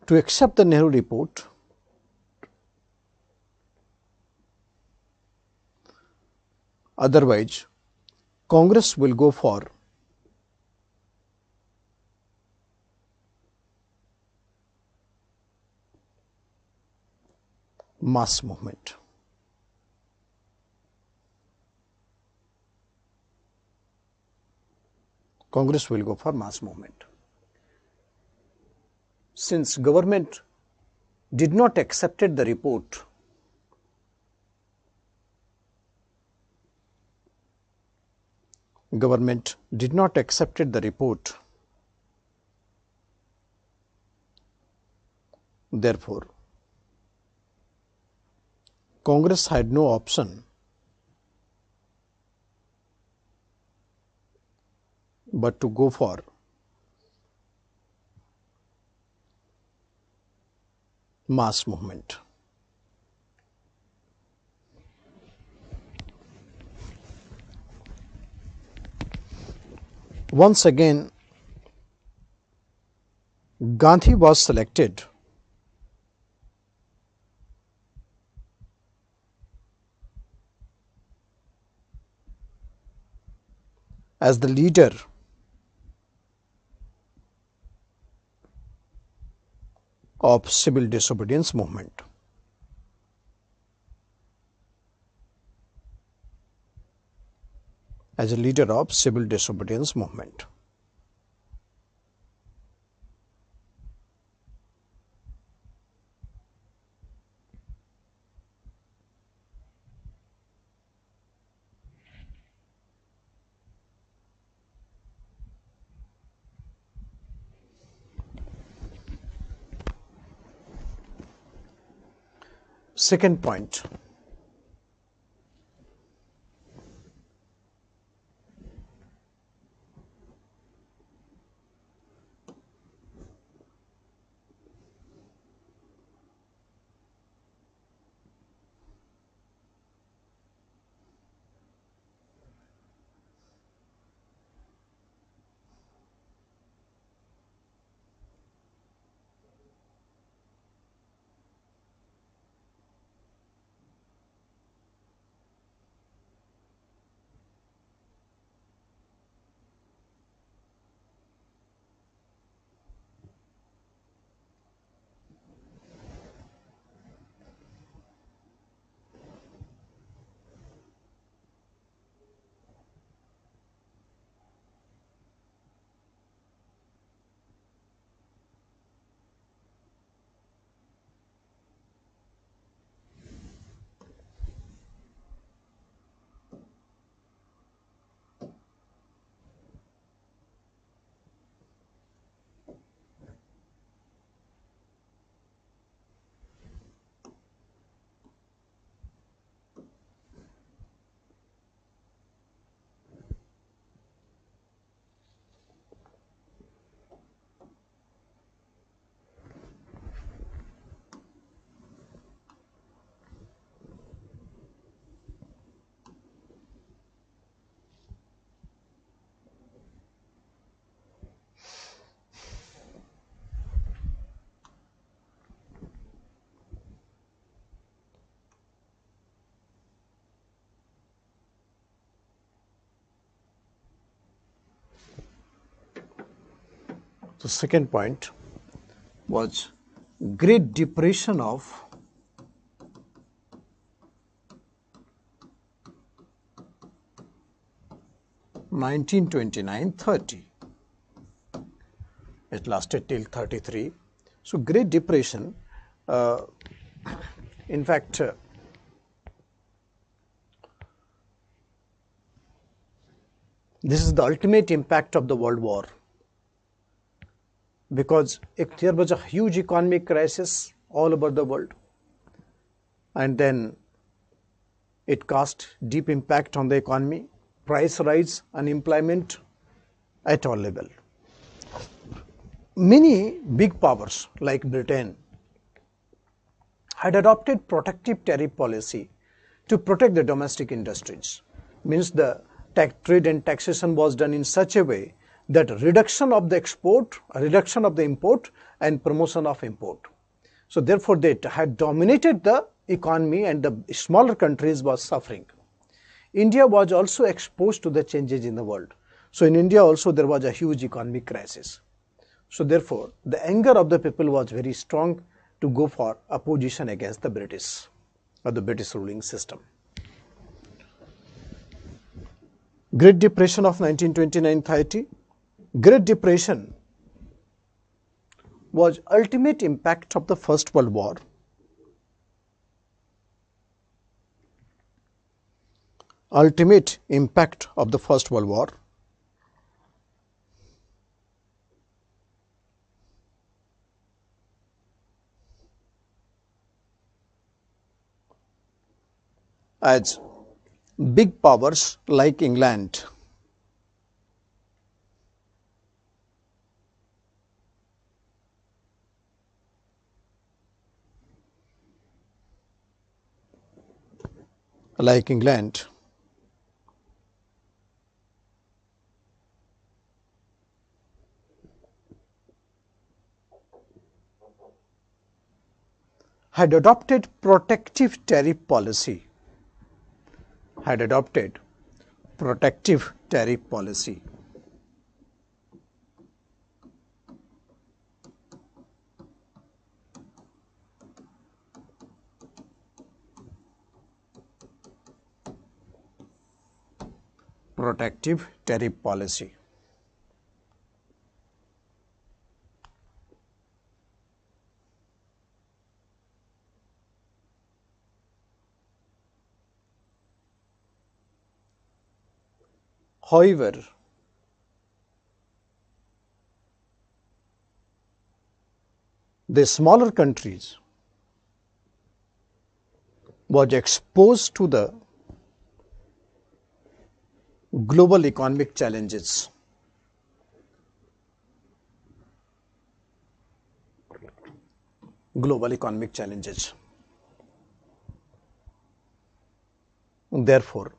to accept the Nehru report, otherwise Congress will go for mass movement. Congress will go for mass movement. Since government did not accepted the report, therefore Congress had no option but to go for mass movement. Once again, Gandhi was selected as the leader of civil disobedience movement. As a leader of civil disobedience movement. Second point, the second point was Great Depression of 1929-30. It lasted till 33. So Great Depression, in fact, this is the ultimate impact of the World War, because there was a huge economic crisis all over the world, and then it cast deep impact on the economy, price rise, unemployment at all level. Many big powers like Britain had adopted protective tariff policy to protect the domestic industries. Means the trade and taxation was done in such a way that reduction of the export, reduction of the import, and promotion of import. So therefore they had dominated the economy and the smaller countries was suffering. India was also exposed to the changes in the world. So in India also there was a huge economic crisis. So therefore the anger of the people was very strong to go for opposition against the British or the British ruling system. Great Depression of 1929-30. Great Depression was ultimate impact of the First World War. Ultimate impact of the First World War. As big powers like England had adopted protective tariff policy, had adopted protective tariff policy. Protective tariff policy. However, the smaller countries was exposed to the global economic challenges. Global economic challenges. Therefore,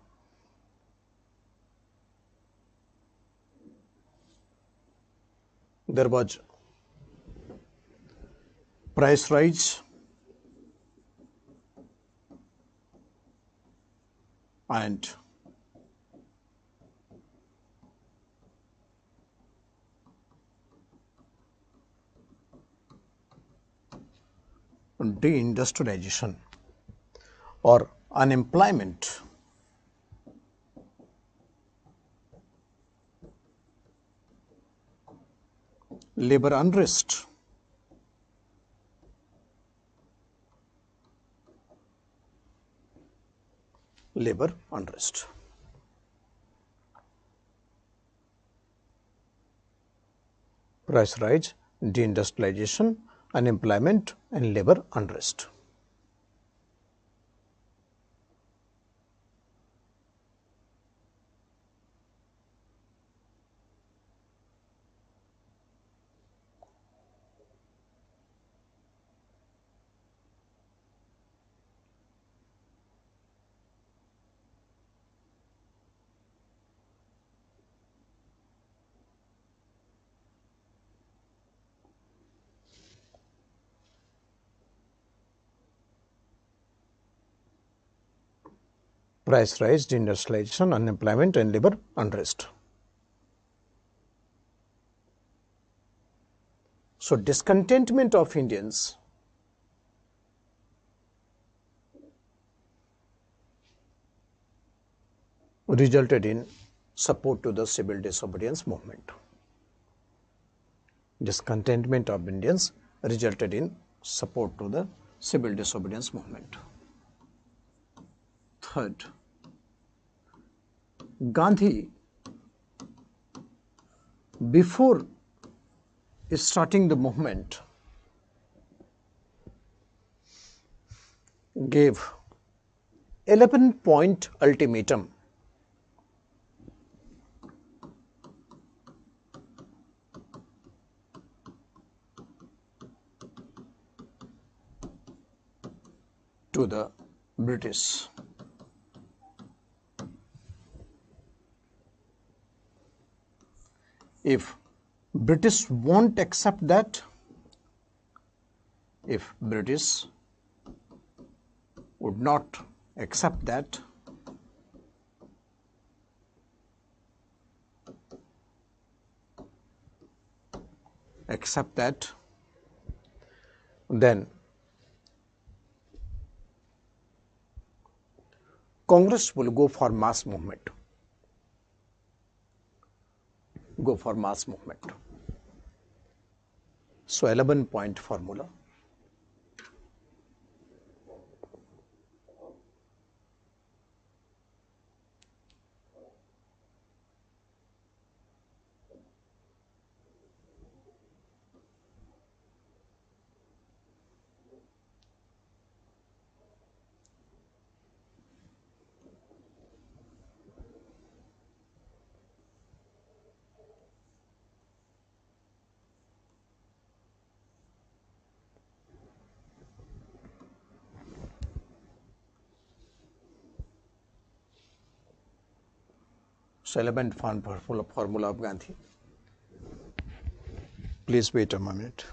there was price rise and deindustrialization or unemployment. Labor unrest. Labor unrest. Price rise, deindustrialization, unemployment and labor unrest. Price rise, deindustrialization, unemployment and labor unrest. So, discontentment of Indians resulted in support to the civil disobedience movement. Discontentment of Indians resulted in support to the civil disobedience movement. Third, Gandhi, before starting the movement, gave 11-point ultimatum to the British. If British won't accept that, if British would not accept that, then Congress will go for mass movement. Go for mass movement. So 11-point formula. So 11th formula of Gandhi. Please wait a minute.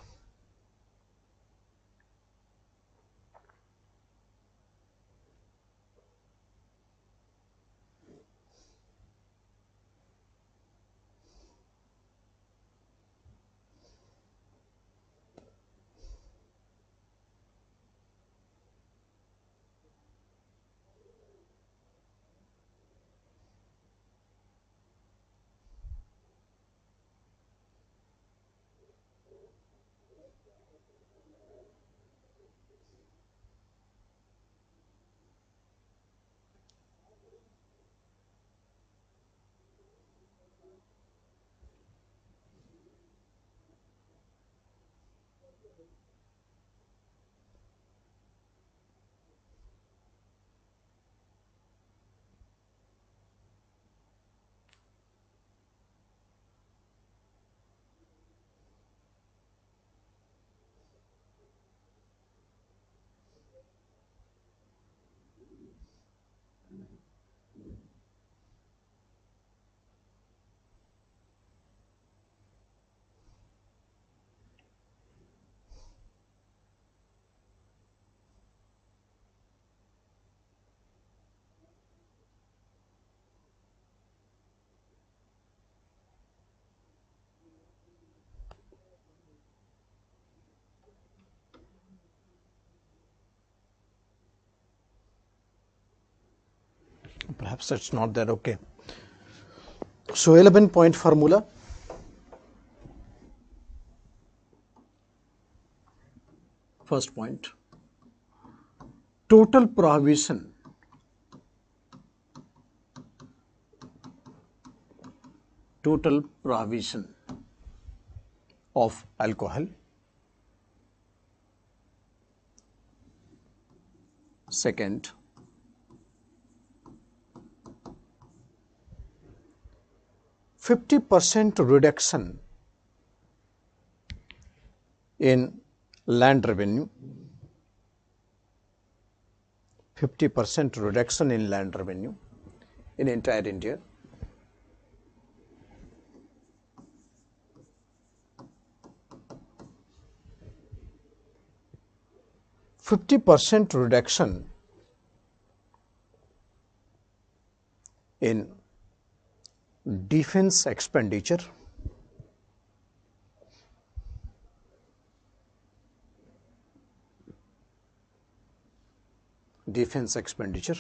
perhaps it's not there. Okay. So 11 point formula. First point, total prohibition of alcohol. Second, 50% reduction in land revenue. 50% reduction in land revenue in entire India. %50 reduction in defense expenditure. Defense expenditure.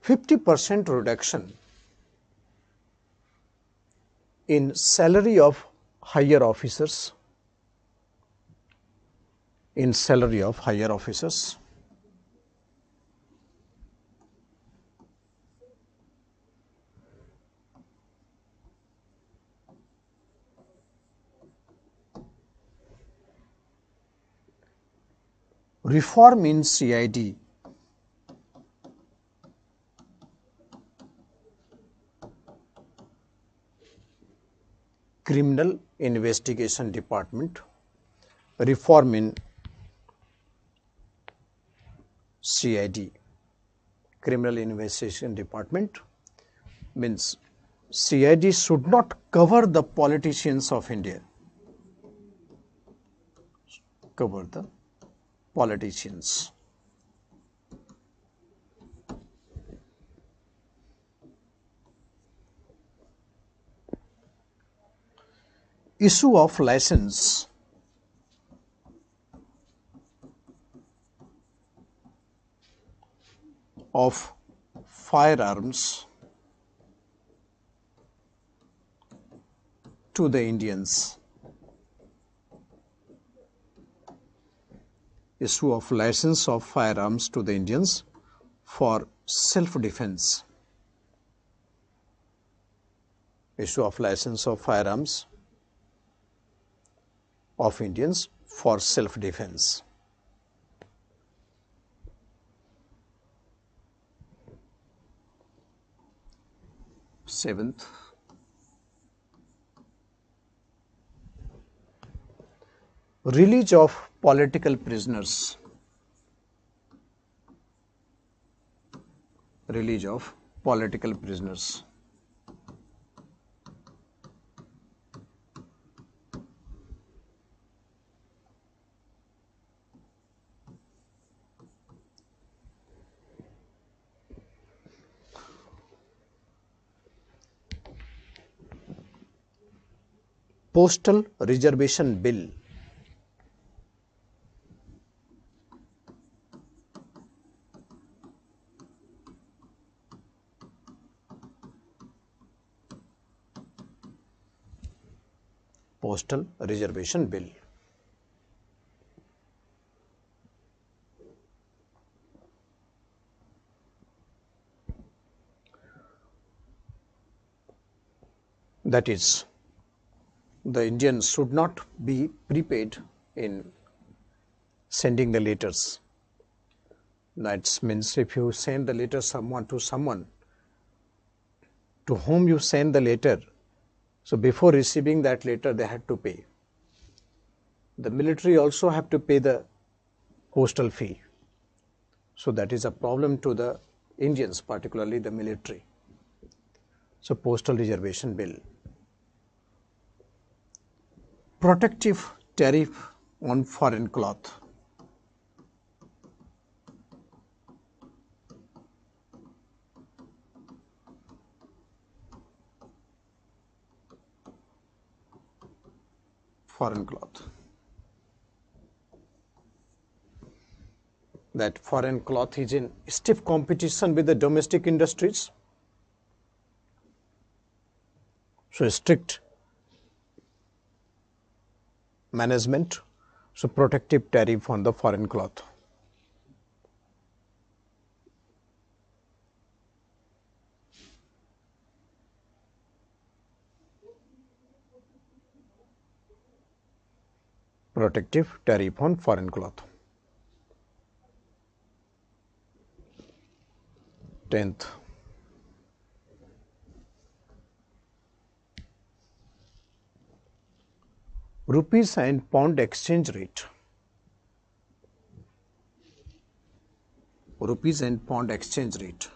%50 reduction in salary of higher officers. In salary of higher officers. Reform in CID. Criminal Investigation Department. Reform in CID. Criminal Investigation Department means CID should not cover the politicians of India. Cover the politicians. Issue of license of firearms to the Indians. Issue of license of firearms to the Indians for self-defense. Issue of license of firearms of Indians for self-defense. Seventh, release of political prisoners. Release of political prisoners. Postal Reservation Bill. Postal Reservation Bill. That is, the Indians should not be prepaid in sending the letters. That means if you send the letter to someone to whom you send the letter, so before receiving that letter they had to pay. The military also have to pay the postal fee. So that is a problem to the Indians, particularly the military. So Postal Reservation Bill. Protective tariff on foreign cloth. foreign cloth. That foreign cloth is in stiff competition with the domestic industries. So strict management, so protective tariff on the foreign cloth. Protective tariff on foreign cloth. 10th. Rupees and pound exchange rate. Rupees and pound exchange rate.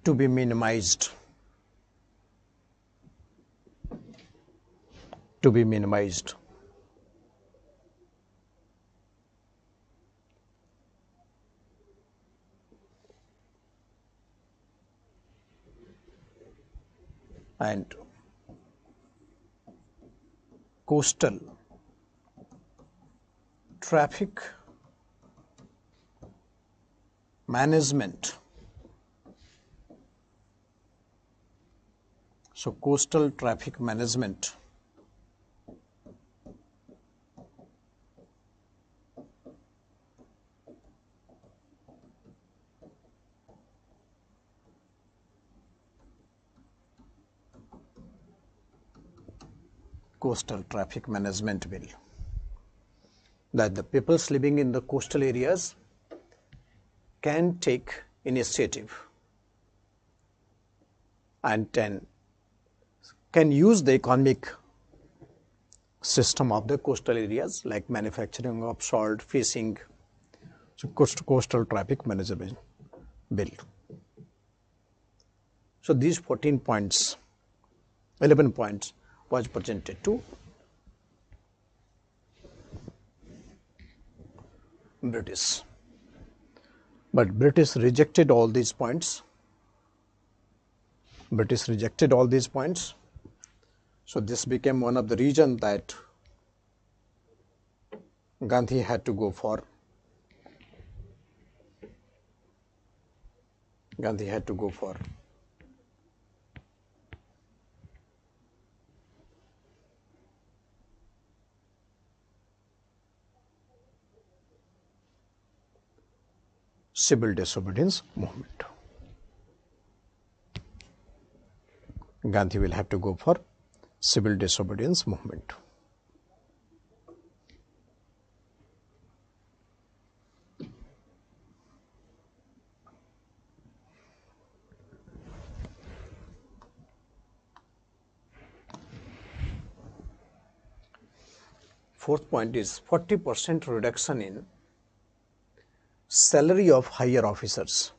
To be minimized. To be minimized. And coastal traffic management. So coastal traffic management. Coastal traffic management bill. That the peoples living in the coastal areas can take initiative and can use the economic system of the coastal areas like manufacturing of salt, fishing. So coastal traffic management bill. So these 14 points, 11 points was presented to British. But British rejected all these points. British rejected all these points. So this became one of the reasons that Gandhi had to go for. Gandhi had to go for civil disobedience movement. Gandhi will have to go for civil disobedience movement. Fourth point is 40% reduction in salary of higher officers.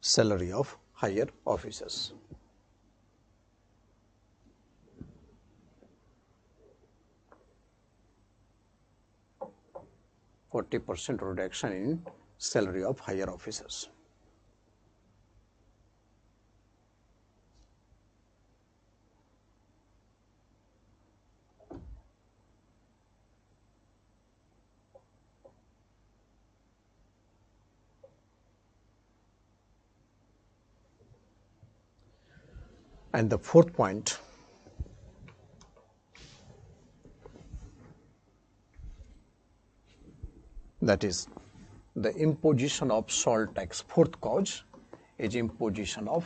Salary of higher officers. %40 reduction in salary of higher officers. And the fourth point, that is the imposition of salt tax. Fourth cause is imposition of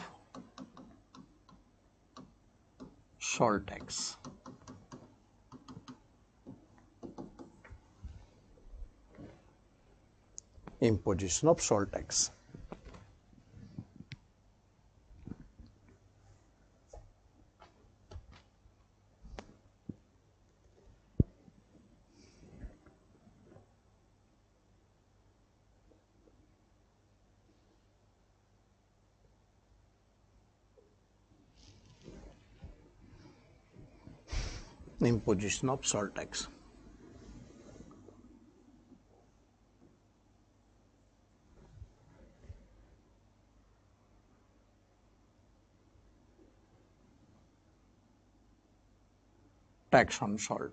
salt tax. Imposition of salt tax. imposition of salt tax. Tax on salt.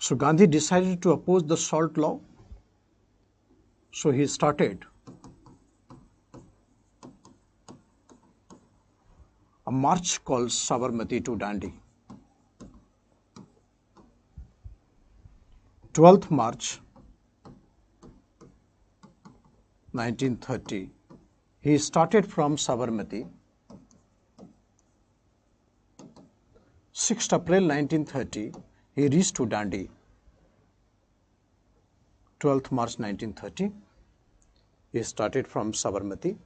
So Gandhi decided to oppose the salt law. So he started a march called Sabarmati to Dandi. 12th March 1930, he started from Sabarmati. 6th April 1930, he reached to Dandi. 12th March 1930, he started from Sabarmati,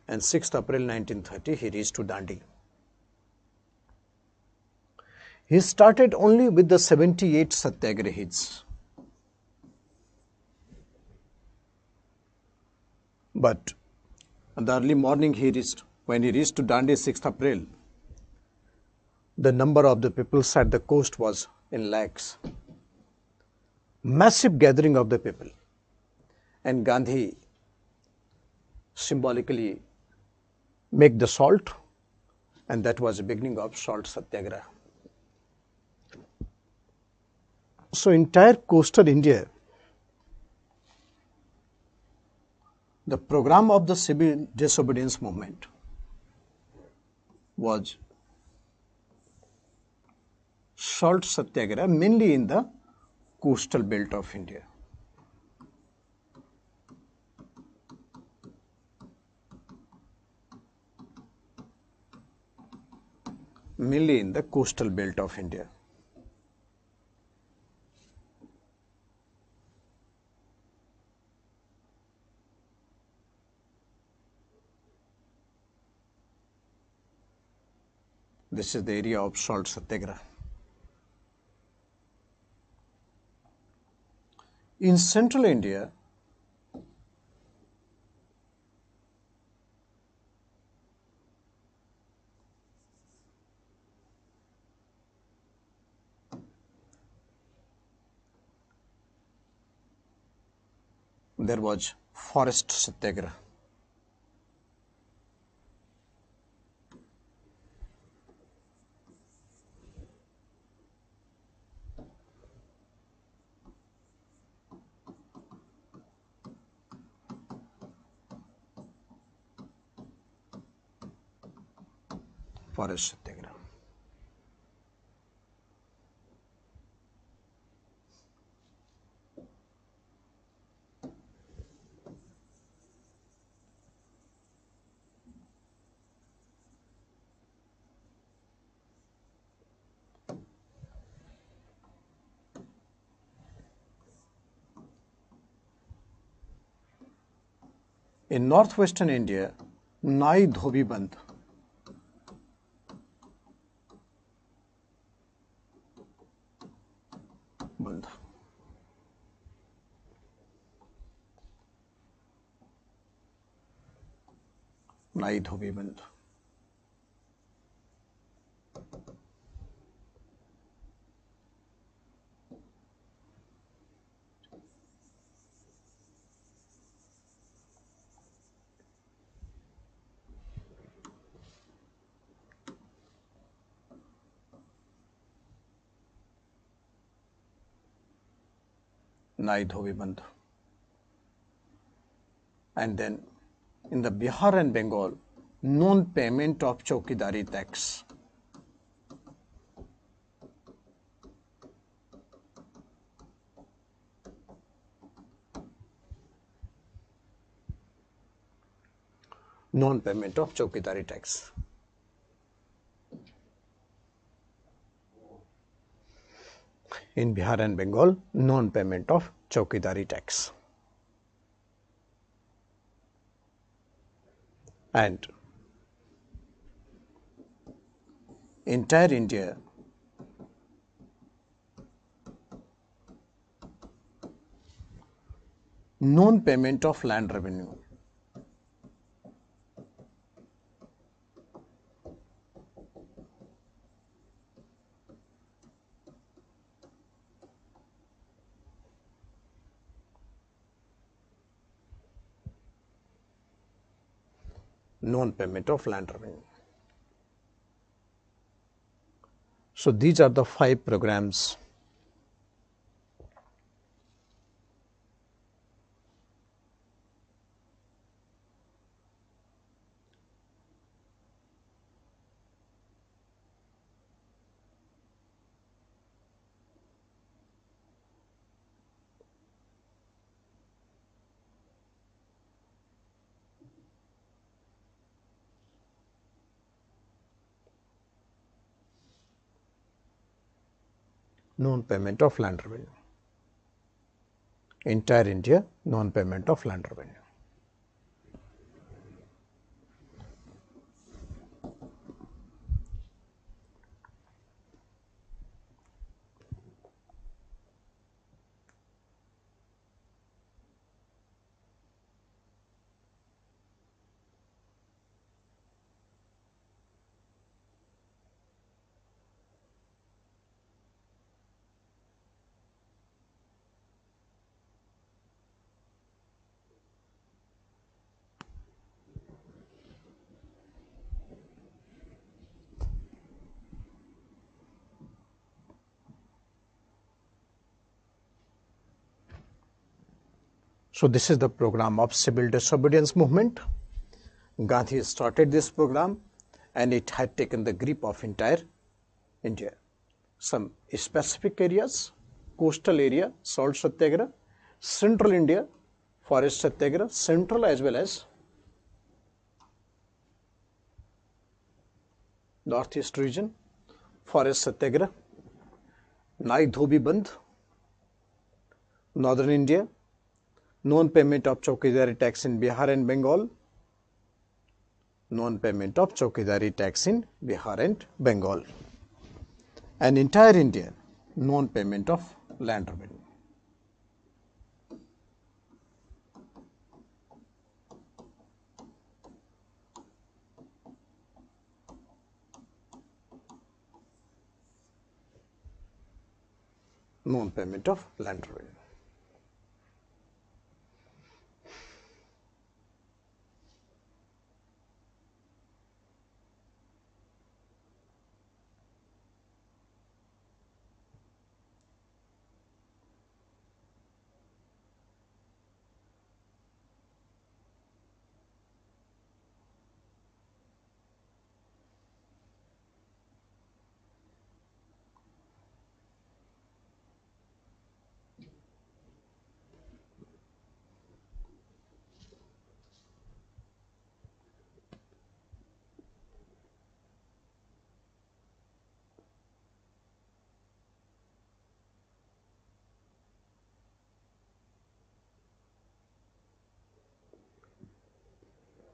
and 6th April 1930, he reached to Dandi. He started only with the 78 Satyagrahis. But in the early morning when he reached to Dandi 6th April, the number of the people at the coast was in lakhs. Massive gathering of the people. And Gandhi symbolically make the salt, and that was the beginning of salt satyagraha. So entire coastal India, the program of the civil disobedience movement was salt satyagraha, mainly in the coastal belt of India. Mainly in the coastal belt of India. This is the area of salt satyagraha. In central India, there was forest satyagraha. Forest satyagraha. In northwestern India, Nai Dhobi Bandh. Nai Dhobi Bandh. Nai Dhobi Bandh. And then in the Bihar and Bengal, non-payment of Chowkidari tax. Non-payment of Chowkidari tax. In Bihar and Bengal, non-payment of Chowkidari tax. And entire India, non-payment of land revenue. Non-payment of land revenue. So these are the 5 programs. Non-payment of land revenue. Entire India, non-payment of land revenue. So this is the program of civil disobedience movement. Gandhi started this program and it had taken the grip of entire India. Some specific areas, coastal area, salt satyagraha, central India, forest satyagraha, central as well as northeast region, forest satyagraha, Nai Dhobi Bandh, northern India, non-payment of Chowkidari tax in Bihar and Bengal, non-payment of Chowkidari tax in Bihar and Bengal, and entire India, non-payment of land revenue. Non-payment of land revenue.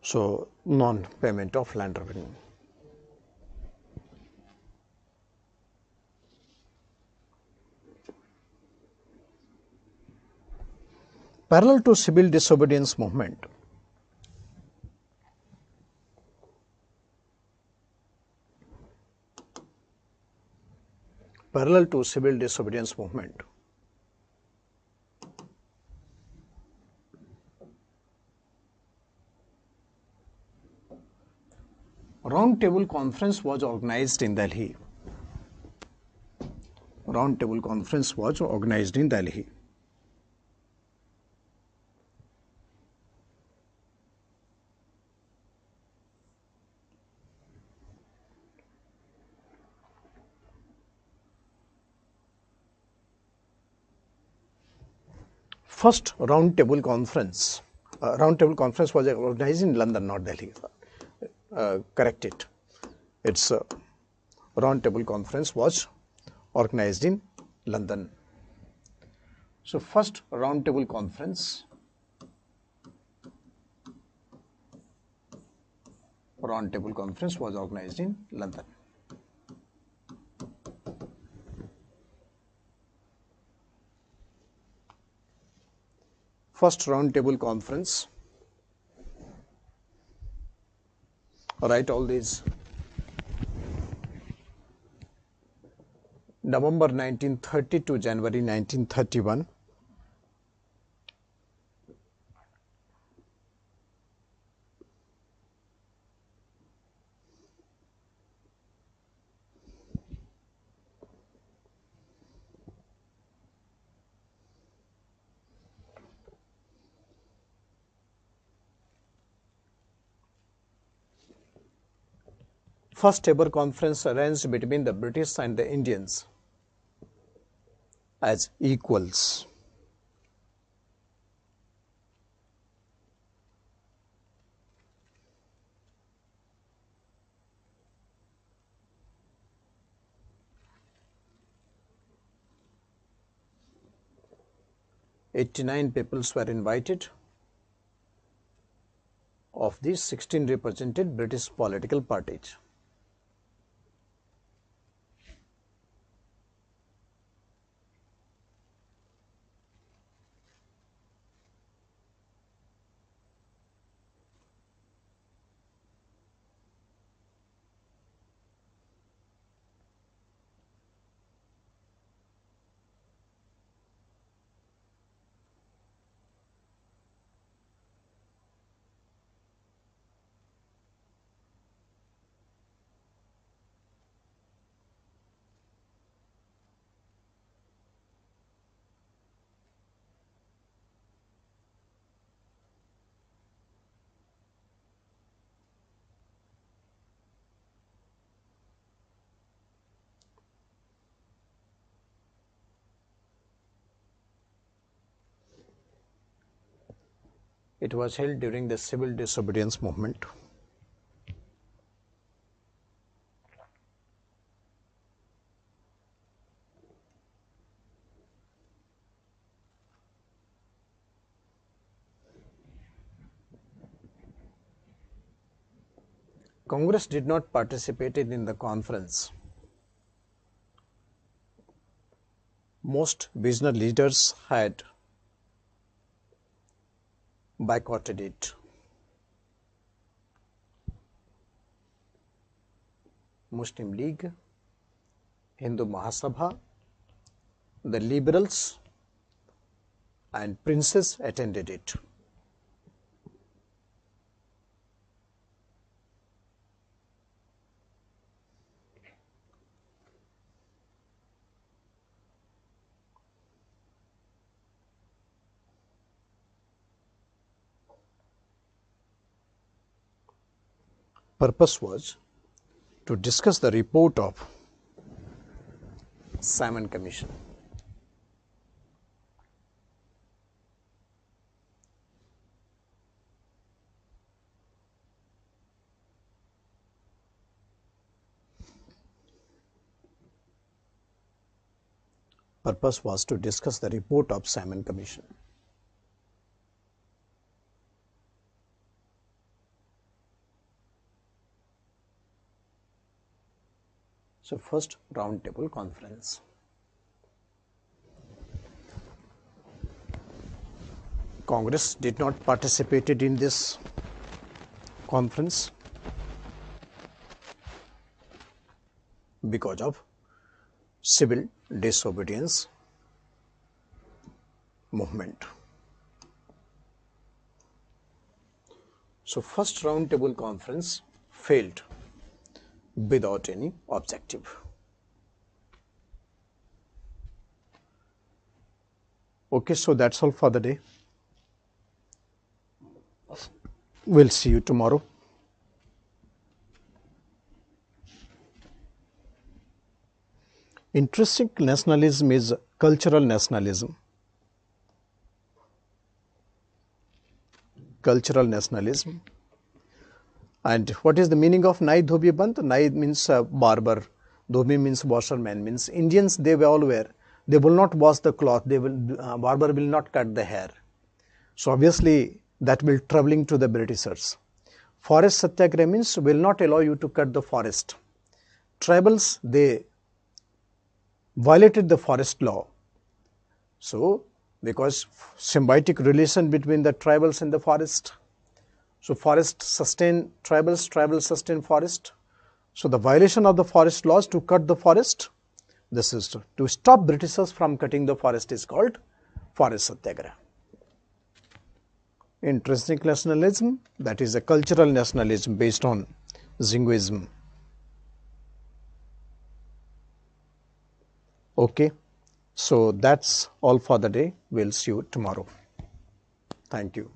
So non-payment of land revenue. Parallel to civil disobedience movement, parallel to civil disobedience movement, Round Table Conference was organized in Delhi. Round Table Conference was organized in Delhi. First Round Table Conference. Round Table Conference was organized in London, not Delhi. Correct it. Its Round Table Conference was organized in London. So first Round Table Conference, Round Table Conference was organized in London. First roundtable conference. Write all these. November 1930 to January 1931. First ever conference arranged between the British and the Indians as equals. "89 peoples were invited. Of these, 16 represented British political parties. It was held during the civil disobedience movement. Congress did not participate in the conference. Most business leaders had boycotted it. Muslim League, Hindu Mahasabha, the liberals and princes attended it. Purpose was to discuss the report of Simon Commission. Purpose was to discuss the report of Simon Commission. So first roundtable conference. Congress did not participate in this conference because of civil disobedience movement. So first roundtable conference failed without any objective. Okay, so that's all for the day. We'll see you tomorrow. Intrinsic nationalism is cultural nationalism. Cultural nationalism. And what is the meaning of Nai Dhobi Band? Nai means barber, Dhobi means washerman, means Indians they all wear. They will not wash the cloth, they will barber will not cut the hair. So obviously that will troubling to the Britishers. Forest Satyagraha means will not allow you to cut the forest. Tribals, they violated the forest law. So because symbiotic relation between the tribals and the forest. So forest sustain tribals, tribals sustain forest. So the violation of the forest laws to cut the forest, this is to stop Britishers from cutting the forest, is called forest satyagraha. Intrinsic nationalism, that is a cultural nationalism based on Jingoism. Okay, so that's all for the day. We'll see you tomorrow. Thank you.